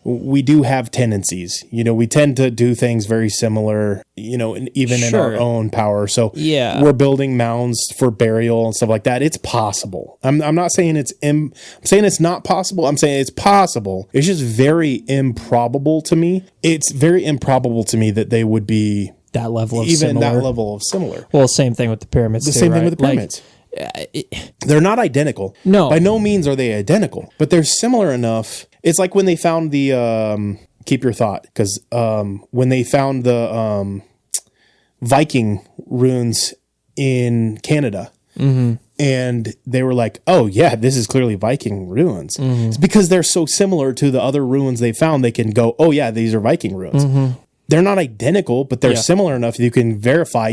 we do have tendencies. We tend to do things very similar. Even in our own power. So yeah, we're building mounds for burial and stuff like that. It's possible. I'm not saying I'm saying it's not possible. I'm saying it's possible. It's just very improbable to me. It's very improbable to me that they would be that level of even similar. that level of similar. Well, same thing with the pyramids. The same thing with the pyramids. They're not identical. No. By no means are they identical, but they're similar enough. It's like when they found the keep your thought, because when they found the Viking runes in Canada. Mm-hmm. And they were like, oh, yeah, this is clearly Viking ruins. Mm-hmm. It's because they're so similar to the other ruins they found, they can go, oh, yeah, these are Viking ruins. Mm-hmm. They're not identical, but they're similar enough you can verify,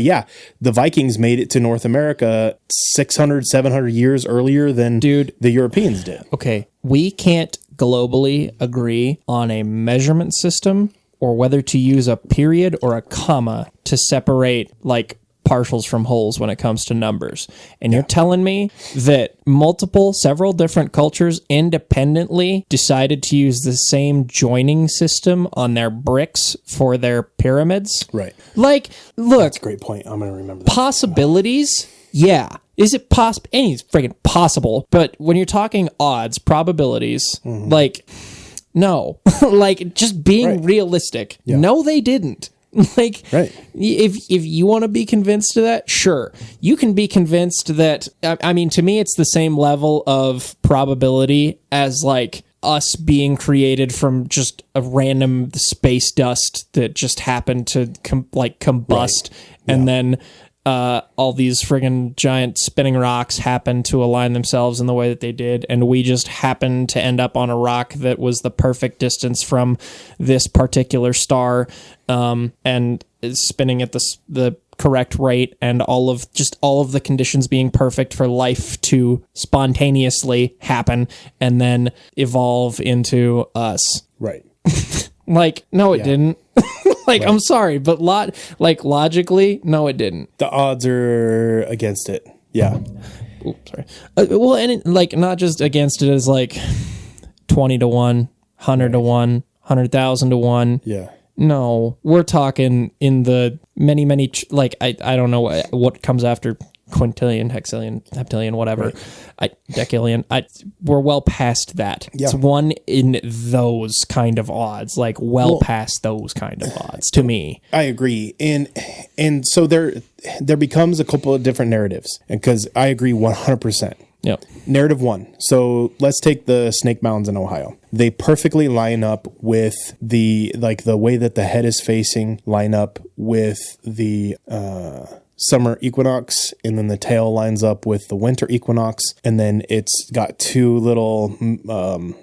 the Vikings made it to North America 600, 700 years earlier than the Europeans did. Okay, we can't globally agree on a measurement system or whether to use a period or a comma to separate, partials from wholes when it comes to numbers. And you're telling me that several different cultures independently decided to use the same joining system on their bricks for their pyramids? Right. Look. That's a great point. I'm going to remember that. Possibilities? Yeah. Is it possible? Anything's freaking possible. But when you're talking odds, probabilities, no. Just being realistic. Yeah. No, they didn't. If you want to be convinced of that, sure. You can be convinced that, to me, it's the same level of probability as us being created from just a random space dust that just happened to combust and then all these friggin' giant spinning rocks happen to align themselves in the way that they did, and we just happened to end up on a rock that was the perfect distance from this particular star, and is spinning at the correct rate, and all of the conditions being perfect for life to spontaneously happen and then evolve into us. Right. No, it didn't. I'm sorry, but logically, no, it didn't. The odds are against it. Yeah. Oops, sorry. Not just against it as 20 to 1, 100 to 1, 100,000 to 1. Yeah. No, we're talking in the many, I don't know what comes after quintillion, hexillion, heptillion, whatever, decillion. We're well past that. Yeah. It's one in those kind of odds, past those kind of odds to me. I agree. And so there becomes a couple of different narratives, because I agree 100%. Yep. Narrative one. So let's take the Snake Mounds in Ohio. They perfectly line up with the way that the head is facing, line up with the summer equinox, and then the tail lines up with the winter equinox, and then it's got two little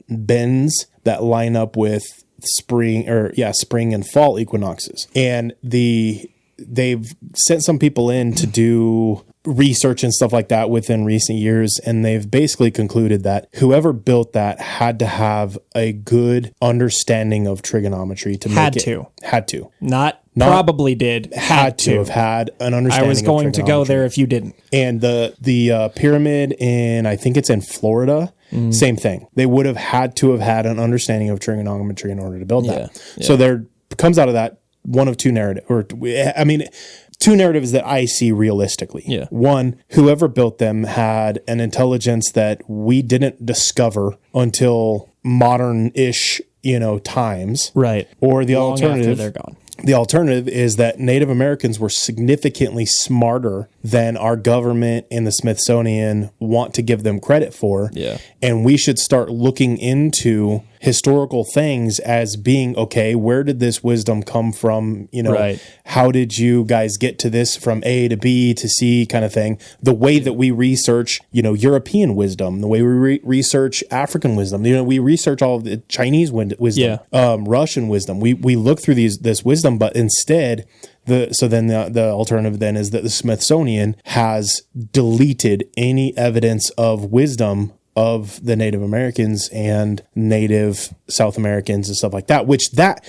bends that line up with spring and fall equinoxes. And they've sent some people in to do research and stuff like that within recent years, and they've basically concluded that whoever built that had to have a good understanding of trigonometry to make it. Had to. Not probably did. Had to have had an understanding. I was going to go there if you didn't. And the pyramid I think it's in Florida. Same thing. They would have had to have had an understanding of trigonometry in order to build that. Yeah. So there comes out of that one of two two narratives that I see realistically. Yeah. One, whoever built them had an intelligence that we didn't discover until modern-ish, times. Right. Or the Long alternative, after they're gone. The alternative is that Native Americans were significantly smarter than our government and the Smithsonian want to give them credit for. Yeah. And we should start looking into historical things as being, okay, where did this wisdom come from? Right. How did you guys get to this from A to B to C kind of thing? The way that we research, European wisdom, the way we research African wisdom, we research all of the Chinese wisdom, Russian wisdom. We look through this wisdom, but instead the alternative then is that the Smithsonian has deleted any evidence of wisdom of the Native Americans and Native South Americans and stuff like that, which that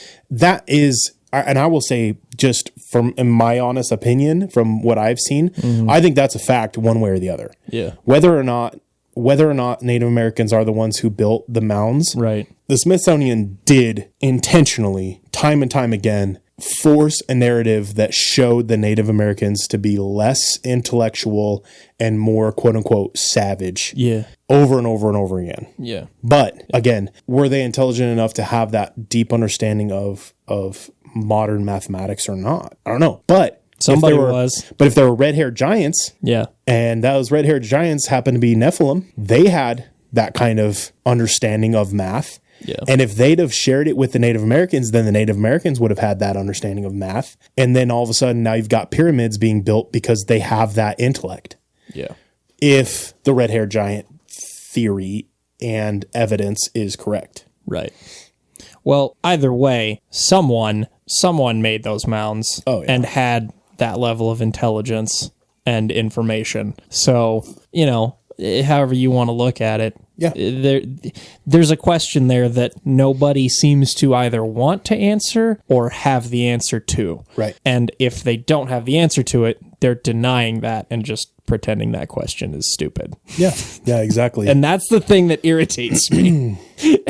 is and I will say, just from in my honest opinion, from what I've seen, I think that's a fact one way or the other. Yeah. Whether or not Native Americans are the ones who built the mounds, Right. the Smithsonian did intentionally, time and time again, force a narrative that showed the Native Americans to be less intellectual and more quote unquote savage. Yeah. Over and over and over again. Yeah. But again, were they intelligent enough to have that deep understanding of modern mathematics or not? I don't know. But Somebody if was. But if there were red-haired giants, Yeah. and those red-haired giants happened to be Nephilim, they had that kind of understanding of math. Yeah. And if they'd have shared it with the Native Americans, then the Native Americans would have had that understanding of math. And then all of a sudden now you've got pyramids being built because they have that intellect. Yeah. If the red-haired giant theory and evidence is correct. Right. Well, either way, someone made those mounds and had that level of intelligence and information. So, however you want to look at it, Yeah. There's a question there that nobody seems to either want to answer or have the answer to. Right. And if they don't have the answer to it, they're denying that and just pretending that question is stupid. Yeah. Yeah, exactly. And that's the thing that irritates me.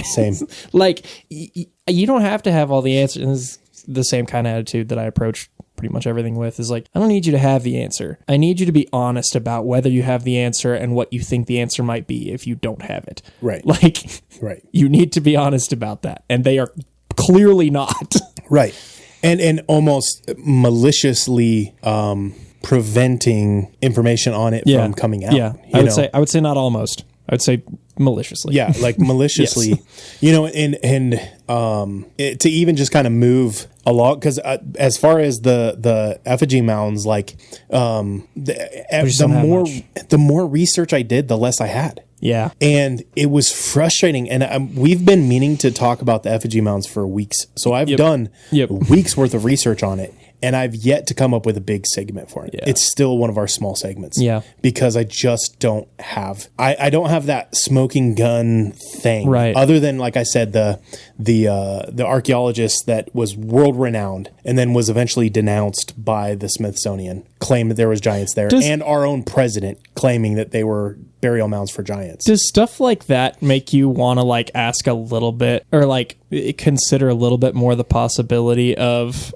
Same. Like, you don't have to have all the answers. And this is the same kind of attitude that I approach pretty much everything with, is like, I don't need you to have the answer. I need you to be honest about whether you have the answer and what you think the answer might be if you don't have it. Right. Like, Right. you need to be honest about that. And they are clearly not. Right. And almost maliciously preventing information on it from coming out. Yeah. I would say not almost. I would say maliciously. Yeah, like maliciously, and to even just kind of move along, because as far as the effigy mounds, like the more research I did, the less I had. Yeah. And it was frustrating. And we've been meaning to talk about the effigy mounds for weeks. So I've done weeks worth of research on it. And I've yet to come up with a big segment for it. Yeah. It's still one of our small segments. Yeah. Because I just don't have, I don't have that smoking gun thing. Right. Other than, like I said, the archaeologist that was world renowned and then was eventually denounced by the Smithsonian, claimed that there was giants there, and our own president claiming that they were burial mounds for giants. Does stuff like that make you want to like ask a little bit, or like consider a little bit more the possibility of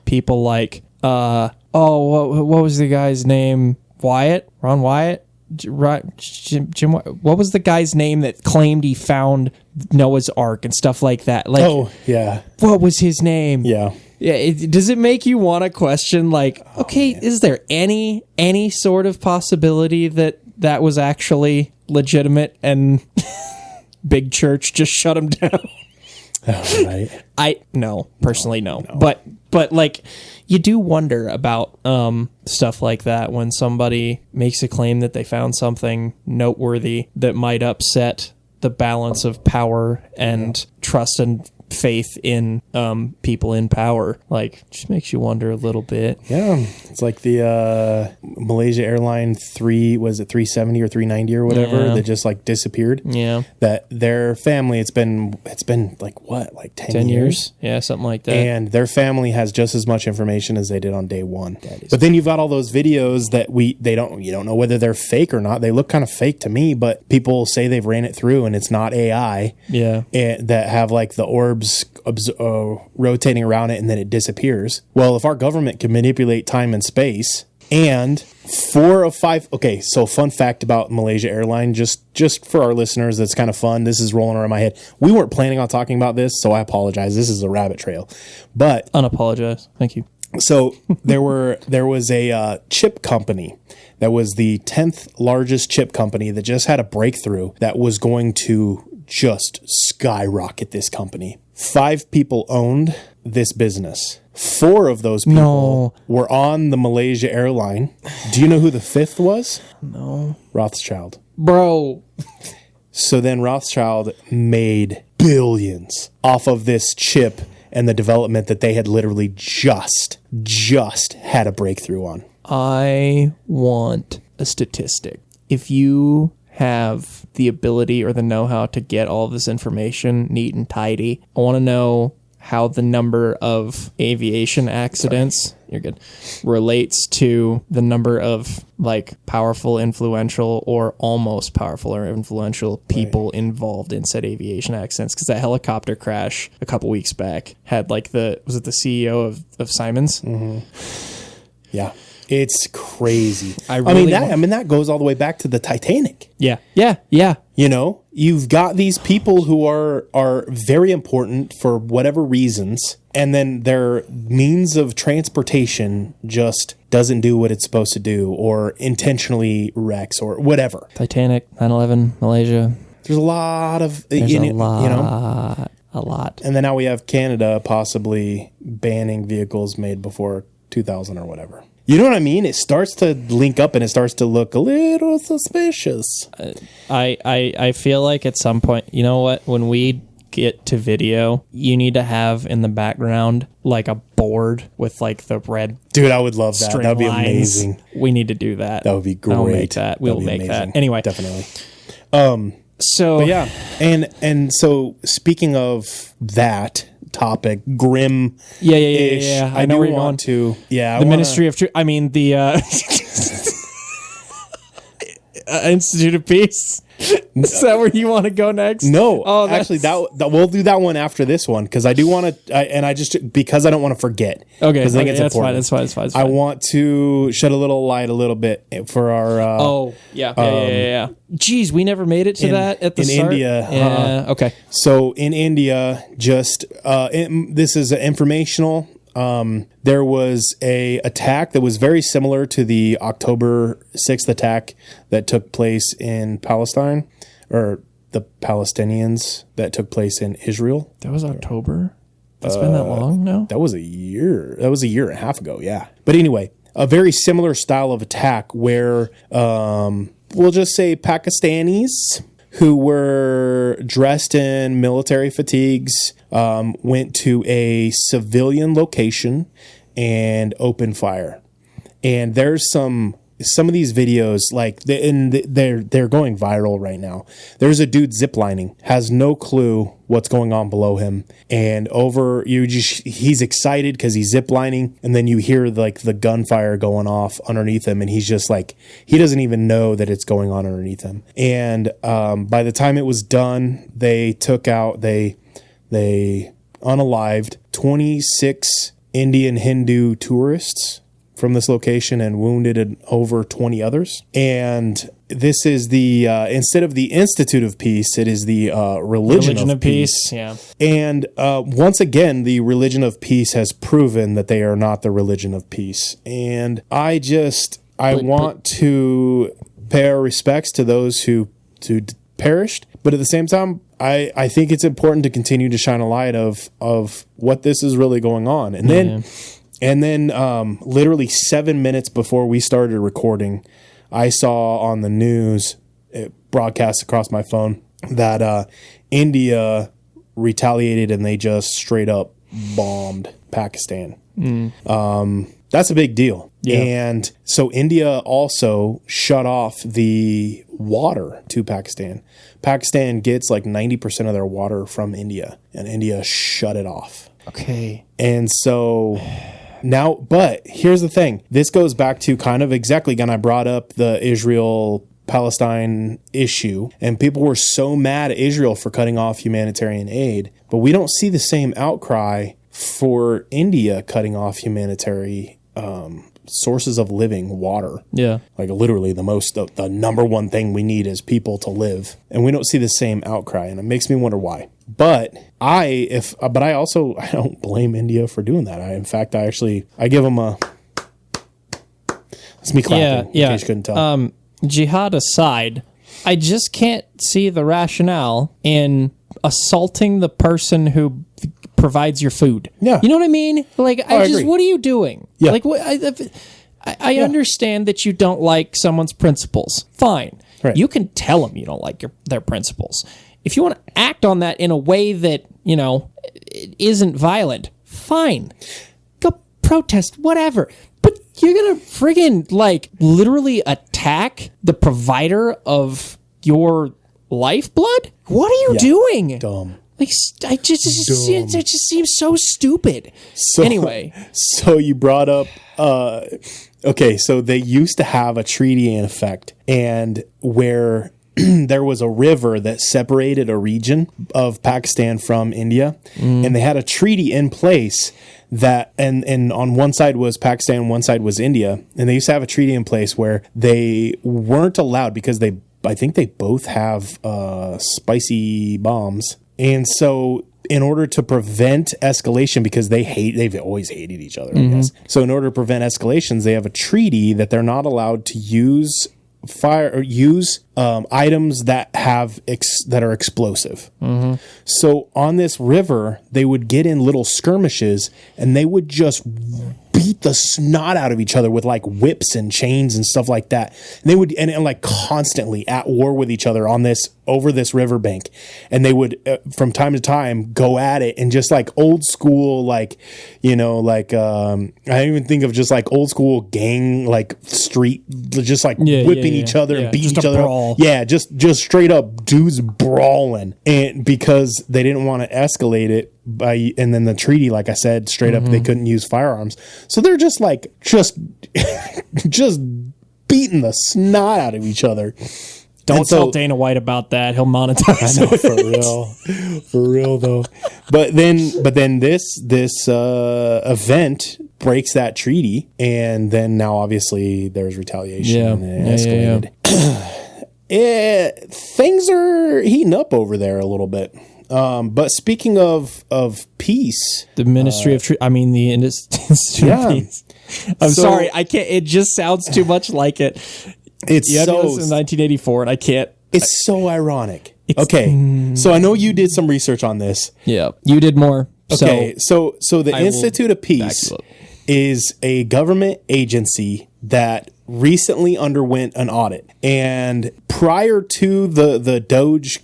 people like what was the guy's name? Ron Wyatt? Jim, what was the guy's name that claimed he found Noah's Ark and stuff like that? Like, oh yeah, what was his name? Yeah. Yeah, does it make you want to question, like, is there any sort of possibility that was actually legitimate and big church just shut him down? Oh, right. Personally, no. But like, you do wonder about stuff like that when somebody makes a claim that they found something noteworthy that might upset the balance of power and trust and faith in people in power. Like, just makes you wonder a little bit. Yeah, it's like the Malaysia airline 370 or 390 or whatever that just like disappeared. Yeah, that their family, it's been like what, like 10 years? Yeah, something like that. And their family has just as much information as they did on day one. But then you've got all those videos that you don't know whether they're fake or not. They look kind of fake to me, but people say they've ran it through and it's not AI. Yeah, and that have like the orbs rotating around it and then it disappears. Well, if our government can manipulate time and space, and 4 of 5, okay, so fun fact about Malaysia Airline, just for our listeners, that's kind of fun. This is rolling around my head. We weren't planning on talking about this, so I apologize. This is a rabbit trail, but unapologize. Thank you. So there was a chip company that was the 10th largest chip company that just had a breakthrough that was going to just skyrocket this company. 5 people owned this business. 4 of those people were on the Malaysia airline. Do you know who the 5th was? No. Rothschild. Bro. So then Rothschild made billions off of this chip and the development that they had literally just had a breakthrough on. I want a statistic. If you have the ability or the know-how to get all of this information neat and tidy, I want to know how the number of aviation accidents relates to the number of like powerful, influential, or almost powerful or influential people involved in said aviation accidents. Because that helicopter crash a couple weeks back had like was it the CEO of Siemens? Yeah. It's crazy. I mean, that goes all the way back to the Titanic. Yeah. You know, you've got these people who are very important for whatever reasons, and then their means of transportation just doesn't do what it's supposed to do, or intentionally wrecks, or whatever. Titanic, 9/11, Malaysia. There's a lot of A lot. And then now we have Canada possibly banning vehicles made before 2000 or whatever. You know what I mean? It starts to link up and it starts to look a little suspicious. I feel like at some point, you know what? When we get to video, you need to have in the background like a board with like the red. Dude, I would love that. String That would be lines. amazing. We need to do that. That would be great. I'll make that. We'll make that. Anyway, Definitely. So But yeah, and so speaking of that topic, grim. Yeah. I know where you're going to. Yeah, the Ministry of Truth. I mean the Institute of Peace. Is that where you want to go next? No, Oh, actually, that we'll do that one after this one because I do want to, and I just because I don't want to forget. Okay, because I think it's that's important. fine. That's fine. I want to shed a little light, a little bit for our. Yeah. Geez, we never made it to that at the start. India. Yeah. Okay. So in India, just this is informational. There was a attack that was very similar to the October 6th attack that took place in Palestine, or the Palestinians that took place in Israel. That was October. That's been that long now? That was a year. That was a year and a half ago. Yeah. But anyway, a very similar style of attack where, we'll just say Pakistanis who were dressed in military fatigues, went to a civilian location and opened fire. And there's some of these videos, like they're going viral right now. There's a dude ziplining, has no clue what's going on below him, and he's excited because he's ziplining, and then you hear like the gunfire going off underneath him, and he's just like, he doesn't even know that it's going on underneath him. And by the time it was done, they unalived 26 Indian Hindu tourists from this location and wounded over 20 others. And this is the instead of the Institute of Peace, it is the Religion of Peace. Yeah. And once again, the Religion of Peace has proven that they are not the Religion of Peace. And I want to pay our respects to those who perished, but at the same time, I think it's important to continue to shine a light of what this is really going on. And then literally 7 minutes before we started recording, I saw on the news, it broadcast across my phone, that India retaliated and they just straight up bombed Pakistan. That's a big deal. Yeah. And so India also shut off the water to Pakistan. Pakistan gets like 90% of their water from India, and India shut it off. Okay. And so now, but here's the thing. This goes back to kind of exactly when I brought up the Israel-Palestine issue, and people were so mad at Israel for cutting off humanitarian aid, but we don't see the same outcry for India cutting off humanitarian sources of living, water. Yeah. Like literally the number one thing we need is people to live. And we don't see the same outcry, and it makes me wonder why. But I don't blame India for doing that. I give them a, that's me clapping, in case you couldn't tell. Jihad aside, I just can't see the rationale in assaulting the person who provides your food. Yeah. You know what I mean? Like, I agree. what are you doing? Yeah. Like, what? I understand that you don't like someone's principles. Fine. Right. You can tell them you don't like their principles. If you want to act on that in a way that, it isn't violent, fine. Go protest, whatever. But you're going to friggin' literally attack the provider of your lifeblood? What are you doing? Dumb. Like, it just seems so stupid. So, anyway. So you brought up, okay, so they used to have a treaty in effect, and where there was a river that separated a region of Pakistan from India, and they had a treaty in place that, and on one side was Pakistan, one side was India, and they used to have a treaty in place where they weren't allowed, because I think they both have spicy bombs, and so in order to prevent escalation, because they've always hated each other, I guess. So in order to prevent escalations, they have a treaty that they're not allowed to use items that that are explosive. So on this river, they would get in little skirmishes, and they would just beat the snot out of each other with like whips and chains and stuff like that. And they would and like constantly at war with each other over this riverbank. And they would from time to time go at it, and just like old school, like, you know, like I even think of just like old school gang, like street, just like whipping each other and beating each other up. Yeah, just straight up dudes brawling. And because they didn't want to escalate it and then the treaty, like I said, straight up, they couldn't use firearms. So they're just like, just beating the snot out of each other. Don't tell Dana White about that. He'll monetize. I know, for real though. But then this event breaks that treaty, and then now obviously there's retaliation and it escalated. Things are heating up over there a little bit. But speaking of peace, the Ministry of the Institute of Peace. I'm sorry, I can't. It just sounds too much like it. It's in 1984, and I can't. It's so ironic. Okay, so I know you did some research on this. Yeah, you did more. Okay, so the Institute of Peace is a government agency that recently underwent an audit, and prior to the Doge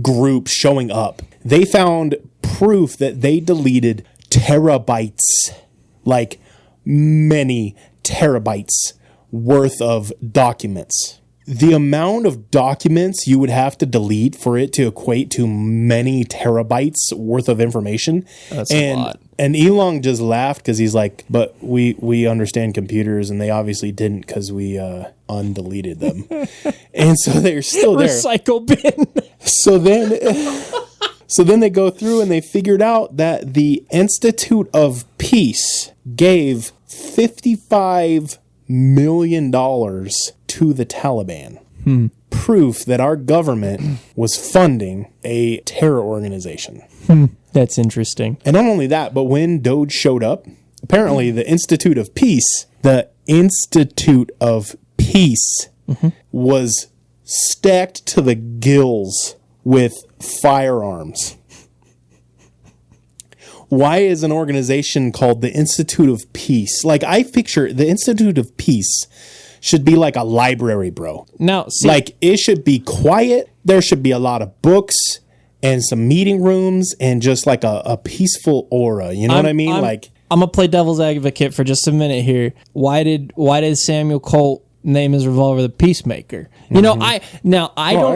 group showing up, they found proof that they deleted terabytes, like many terabytes worth of documents. The amount of documents you would have to delete for it to equate to many terabytes worth of information. That's a lot. And Elon just laughed because he's like, but we understand computers, and they obviously didn't, because we undeleted them. And so they're still there. Recycle bin. So then they go through and they figured out that the Institute of Peace gave $55 million to the Taliban. Proof that our government was funding a terror organization. That's interesting. And not only that, but when Doge showed up, apparently the Institute of Peace was stacked to the gills with firearms. Why is an organization called the Institute of Peace? Like, I picture the Institute of Peace should be like a library, bro. Now, see, like, it should be quiet. There should be a lot of books and some meeting rooms and just like a peaceful aura. You know what I mean? I'm gonna play devil's advocate for just a minute here. Why did Samuel Colt name his revolver the Peacemaker? You know, I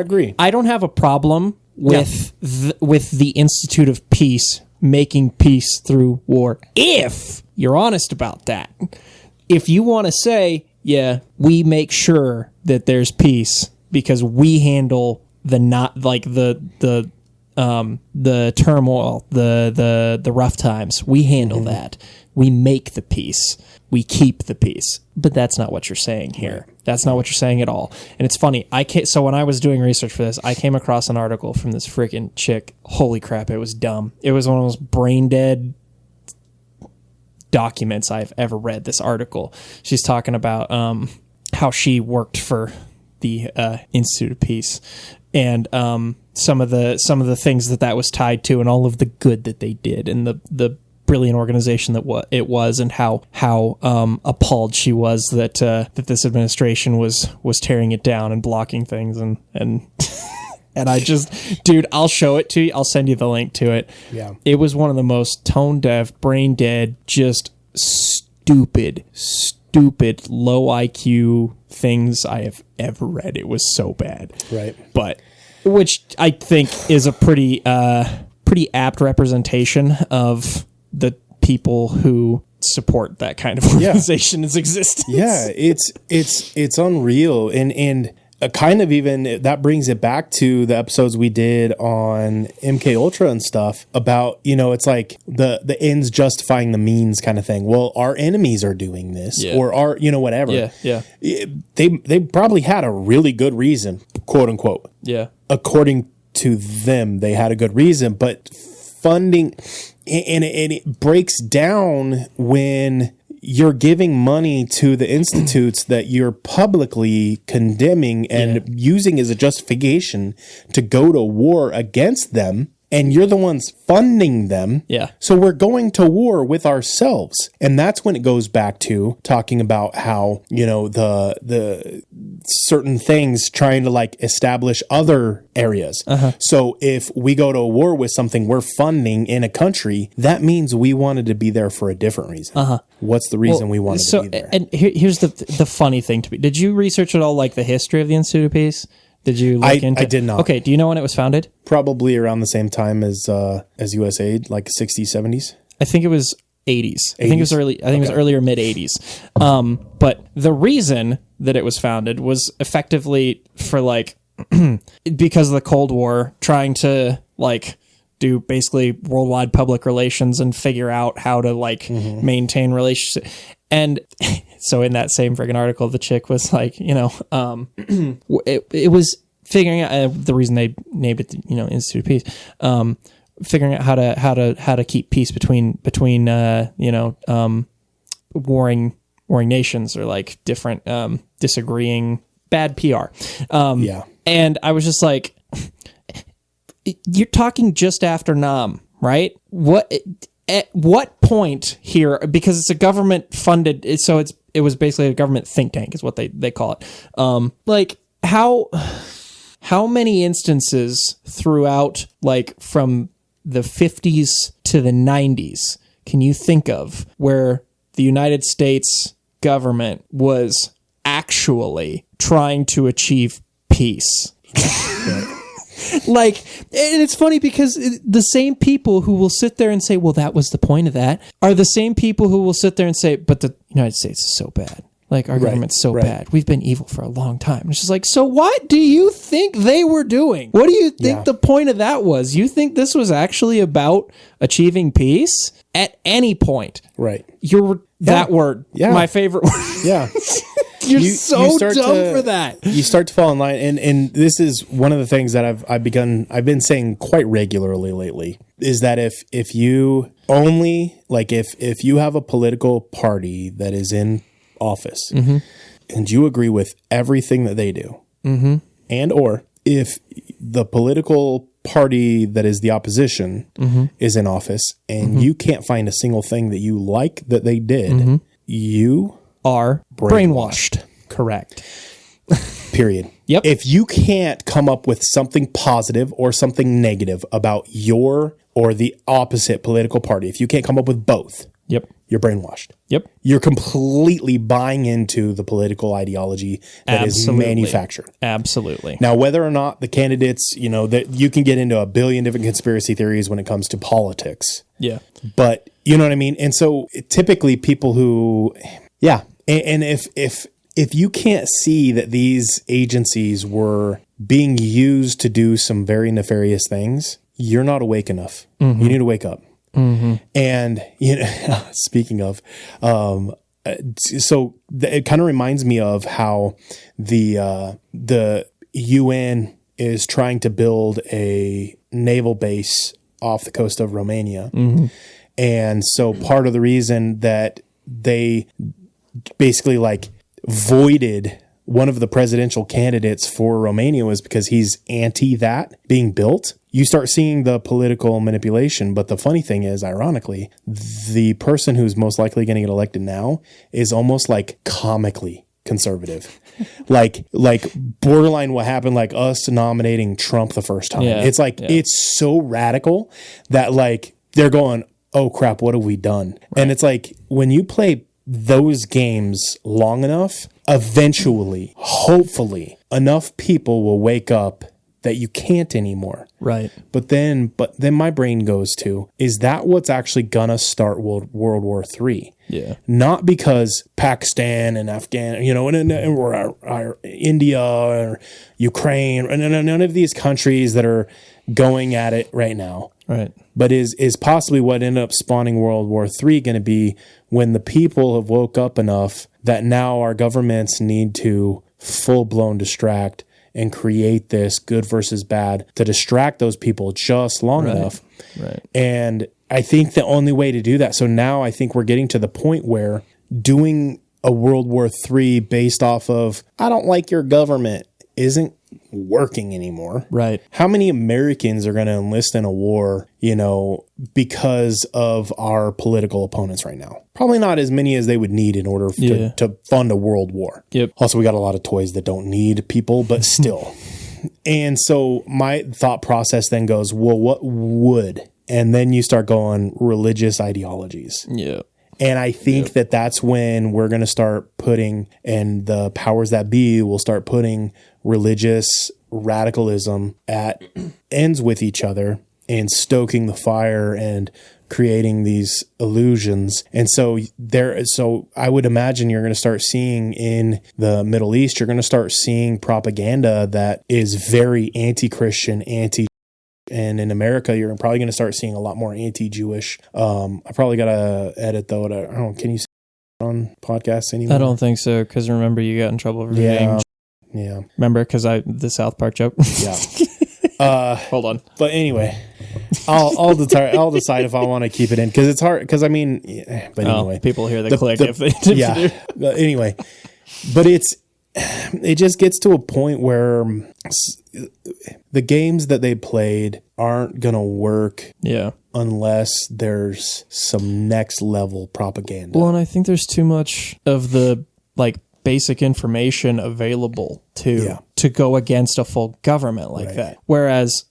agree. I don't have a problem with the Institute of Peace making peace through war, if you're honest about that. If you want to say, yeah, we make sure that there's peace because we handle the turmoil, the rough times. We handle that. We make the peace. We keep the peace. But that's not what you're saying here. That's not what you're saying at all. And it's funny. So when I was doing research for this, I came across an article from this freaking chick. Holy crap, it was dumb. It was one of those brain dead documents I've ever read, this article. She's talking about how she worked for the Institute of Peace, and some of the things that was tied to, and all of the good that they did, and the brilliant organization that it was, and how appalled she was that this administration was tearing it down and blocking things, and and I just, dude, I'll show it to you. I'll send you the link to it. Yeah, it was one of the most tone deaf, brain dead, just stupid, low IQ things I have ever read. It was so bad. Right. But which I think is a pretty pretty apt representation of the people who support that kind of organization's existence. Yeah, it's unreal, and kind of even that brings it back to the episodes we did on MK Ultra and stuff about, it's like the ends justifying the means kind of thing. Well, our enemies are doing this, or our whatever. Yeah. They probably had a really good reason, quote unquote. Yeah. According to them, they had a good reason, but funding, and it breaks down when you're giving money to the institutes that you're publicly condemning and using as a justification to go to war against them, and you're the ones funding them. Yeah. So we're going to war with ourselves. And that's when it goes back to talking about how, the certain things trying to like establish other areas. So if we go to a war with something we're funding in a country, that means we wanted to be there for a different reason. What's the reason we wanted to be there? And here's the funny thing to me. Did you research at all like the history of the Institute of Peace? Did you look into? I did not. Okay. Do you know when it was founded? Probably around the same time as USAID, like 60s, 70s. I think it was 80s. I think it was early. I think it was earlier mid 80s. But the reason that it was founded was effectively for like because of the Cold War, trying to like do basically worldwide public relations and figure out how to like maintain relationships. And so in that same friggin' article, the chick was like, it was figuring out the reason they named it, Institute of Peace, figuring out how to keep peace between warring nations or like different disagreeing bad PR. And I was just like, you're talking just after Nam, right? At what point here, because it's a government funded, so it was basically a government think tank is what they call it. Like how many instances throughout like from the 50s to the 90s can you think of where the United States government was actually trying to achieve peace? Like, and it's funny because the same people who will sit there and say, well, that was the point of that, are the same people who will sit there and say, but the United States is so bad. Like, our government's so bad. We've been evil for a long time. And it's just like, so what do you think they were doing? What do you think the point of that was? You think this was actually about achieving peace? At any point. Right. That word. Yeah. My favorite word. Yeah. You're so dumb for that. You start to fall in line, and this is one of the things that I've been saying quite regularly lately, is that if you only like if you have a political party that is in office and you agree with everything that they do, and or if the political party that is the opposition is in office and you can't find a single thing that you like that they did, you are brainwashed. Correct. Period. Yep. If you can't come up with something positive or something negative about your or the opposite political party, if you can't come up with both, you're brainwashed. Yep. You're completely buying into the political ideology that is manufactured. Absolutely. Now, whether or not the candidates, that you can get into a billion different conspiracy theories when it comes to politics. Yeah. But you know what I mean? And so typically people who, and if you can't see that these agencies were being used to do some very nefarious things, you're not awake enough. You need to wake up. And speaking of, so it kind of reminds me of how the UN is trying to build a naval base off the coast of Romania, and so part of the reason that they basically like voided one of the presidential candidates for Romania was because he's anti that being built. You start seeing the political manipulation. But the funny thing is, ironically, the person who's most likely going to get elected now is almost like comically conservative. like borderline what happened, like us nominating Trump the first time. It's like, it's so radical that like they're going, oh crap, what have we done? Right. And it's like when you play those games long enough, eventually, hopefully, enough people will wake up that you can't anymore. Right. But then my brain goes to, is that what's actually gonna start World War III? Yeah. Not because Pakistan and Afghan, or India or Ukraine, and none of these countries that are going at it right now. Right. But is possibly what ended up spawning World War III going to be when the people have woke up enough that now our governments need to full-blown distract and create this good versus bad to distract those people just long enough. Right. And I think the only way to do that, so now I think we're getting to the point where doing a World War III based off of, I don't like your government, isn't working anymore. Right. How many Americans are going to enlist in a war, because of our political opponents right now? Probably not as many as they would need in order to fund a world war. Yep. Also, we got a lot of toys that don't need people, but still. And so my thought process then goes, well, what would? And then you start going religious ideologies. Yeah. And I think that that's when we're going to start putting, and the powers that be will start putting religious radicalism at ends with each other and stoking the fire and creating these illusions. And so I would imagine you're going to start seeing in the Middle East, you're going to start seeing propaganda that is very anti-Christian, and in America, you're probably going to start seeing a lot more anti-Jewish. I probably got to edit though. I don't know. Can you say on podcasts anymore? I don't think so. Because remember, you got in trouble for saying. Yeah. Remember, because the South Park joke. Yeah. Hold on. But anyway, I'll decide if I want to keep it in because it's hard. Because I mean, but anyway, people hear the click if they did. Yeah. Anyway, but it just gets to a point where the games that they played aren't going to work unless there's some next level propaganda. Well, and I think there's too much of the basic information available to go against a full government like that. Whereas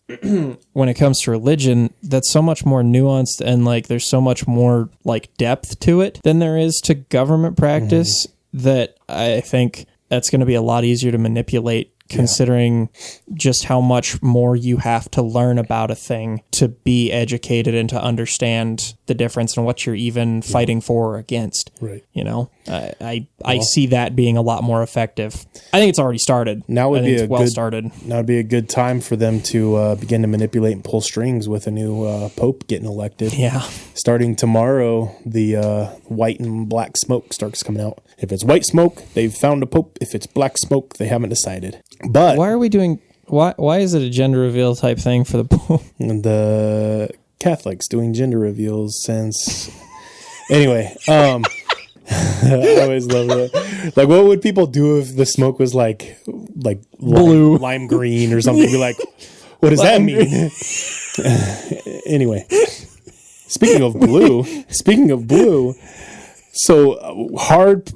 when it comes to religion, that's so much more nuanced and there's so much more depth to it than there is to government practice that I think that's going to be a lot easier to manipulate considering just how much more you have to learn about a thing to be educated and to understand the difference and what you're even fighting for or against. Right. I see that being a lot more effective. I think it's already started. Now would be started. Now would be a good time for them to begin to manipulate and pull strings with a new pope getting elected. Yeah. Starting tomorrow, the white and black smoke starts coming out. If it's white smoke, they've found a pope. If it's black smoke, they haven't decided. But why are we doing? Why is it a gender reveal type thing for the pope? The Catholics doing gender reveals since. Anyway, I always love that. What would people do if the smoke was like blue, lime green, or something? Be like, what does that mean? Anyway, speaking of blue. So hard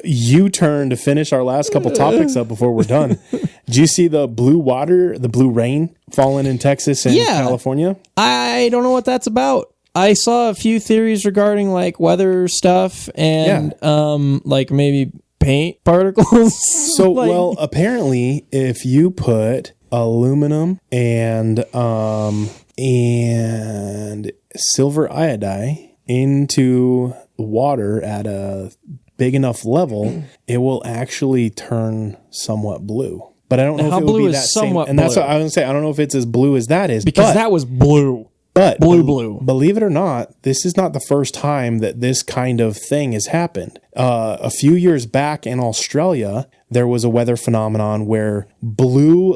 U-turn to finish our last couple topics up before we're done. Do you see the blue rain falling in Texas and California? I don't know what that's about. I saw a few theories regarding weather stuff and maybe paint particles. So well, apparently if you put aluminum and silver iodide into water at a big enough level, it will actually turn somewhat blue. But I don't know if it would be that same. And that's what I was going to say. I don't know if it's as blue as that is. Because that was blue. But blue. Believe it or not, this is not the first time that this kind of thing has happened. A few years back in Australia, there was a weather phenomenon where blue,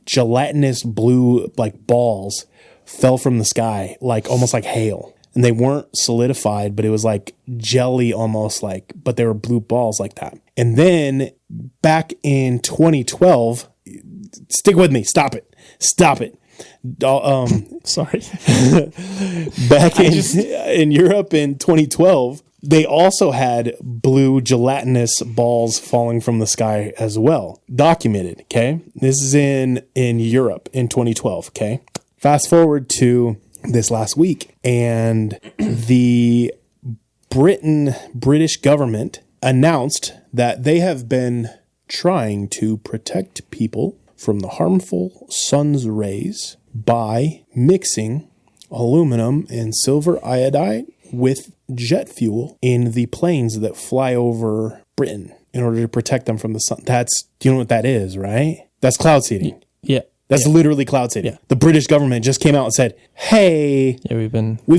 gelatinous blue, balls fell from the sky, almost like hail. And they weren't solidified, but it was like jelly almost but they were blue balls like that. And then back in 2012, stick with me, stop it. Sorry. Back in Europe in 2012, they also had blue gelatinous balls falling from the sky as well. Documented, okay? This is in Europe in 2012, okay? Fast forward to this last week, and the British government announced that they have been trying to protect people from the harmful sun's rays by mixing aluminum and silver iodide with jet fuel in the planes that fly over Britain in order to protect them from the sun. Do you know what that is, right? That's cloud seeding. Yeah. That's literally cloud seeding. Yeah. The British government just came out and said, hey, Yeah, we've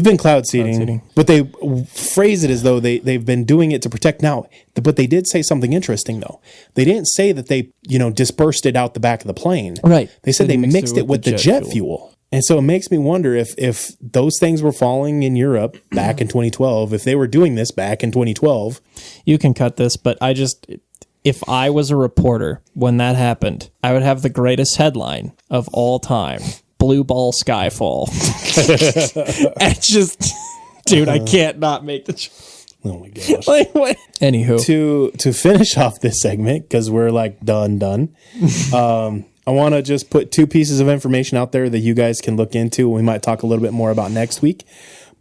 been cloud seeding. But they phrase it as though they've been doing it to protect now. But they did say something interesting, though. They didn't say that they, dispersed it out the back of the plane. Right. They said they mixed it with the jet fuel. And so it makes me wonder if those things were falling in Europe back in 2012, if they were doing this back in 2012. You can cut this, but if I was a reporter when that happened, I would have the greatest headline of all time: Blue Ball Skyfall. And just, dude, I can't not make the. Oh my gosh. What? Anywho, To finish off this segment, because we're like done. I want to just put two pieces of information out there that you guys can look into. We might talk a little bit more about next week,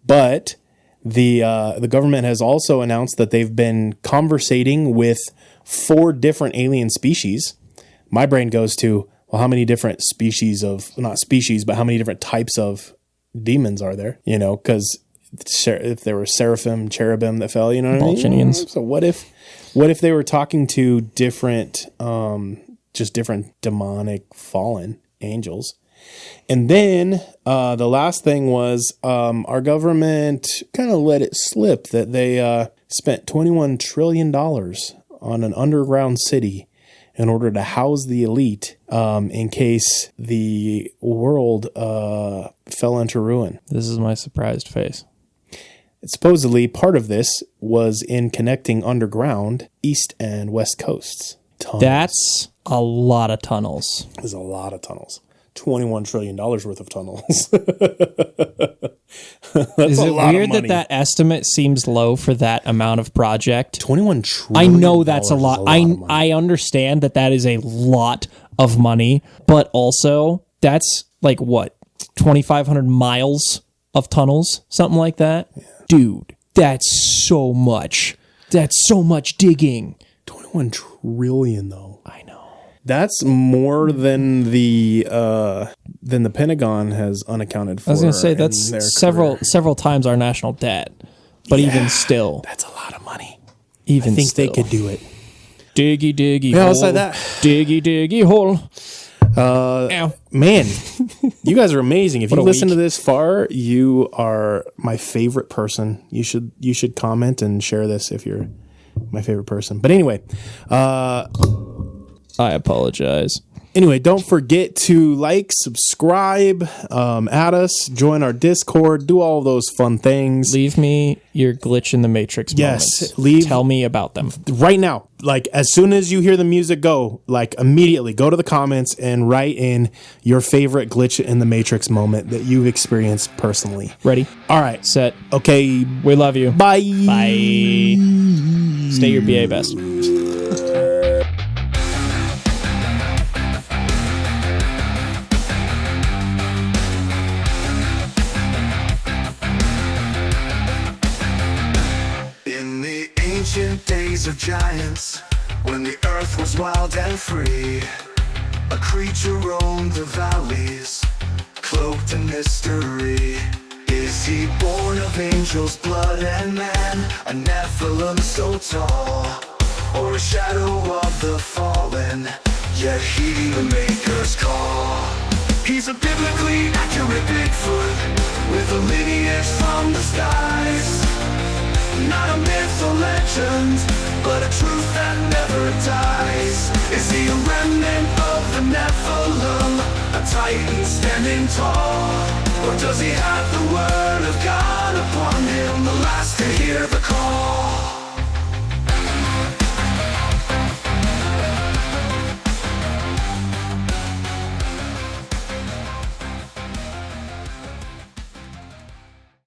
but the government has also announced that they've been conversating with 4 different alien species. My brain goes to, well, how many different how many different types of demons are there? Because if there were seraphim, cherubim that fell, what I mean? Balchinians. So what if they were talking to different different demonic fallen angels? And then the last thing was our government kind of let it slip that they spent $21 trillion on an underground city in order to house the elite in case the world fell into ruin. this is my surprised face. Supposedly, part of this was in connecting underground east and west coasts. Tunnels. That's a lot of tunnels. There's a lot of tunnels. $21 trillion worth of tunnels. Is it weird that estimate seems low for that amount of project? 21 trillion. I know that's a lot. I understand that is a lot of money, but also that's like what, 2,500 miles of tunnels, something like that. Yeah. Dude, that's so much. That's so much digging. 21 trillion, though. I know. That's more than the Pentagon has unaccounted for. I was going to say that's several times our national debt, but even still, that's a lot of money. I think they could do it. Diggy Yeah, hole. I'll say that. Diggy hole. Man, you guys are amazing. If you listen week. to this far, you are my favorite person. You should comment and share this if you're my favorite person. But anyway, I apologize. Anyway, don't forget to like, subscribe, add us, join our Discord, do all those fun things. Leave me your glitch in the Matrix moments. Tell me about them. Right now, like as soon as you hear the music go, like immediately go to the comments and write in your favorite glitch in the Matrix moment that you've experienced personally. Ready? All right. Set. Okay. We love you. Bye. Bye. Stay your BA best. Ancient days of giants, when the earth was wild and free, a creature roamed the valleys, cloaked in mystery. Is he born of angels' blood and man, a Nephilim so tall, or a shadow of the fallen, yet heeding the Maker's call? He's a biblically accurate Bigfoot, with a lineage from the skies. Not a myth or legend, but a truth that never dies. Is he a remnant of the Nephilim, a titan standing tall? Or does he have the word of God upon him, the last to hear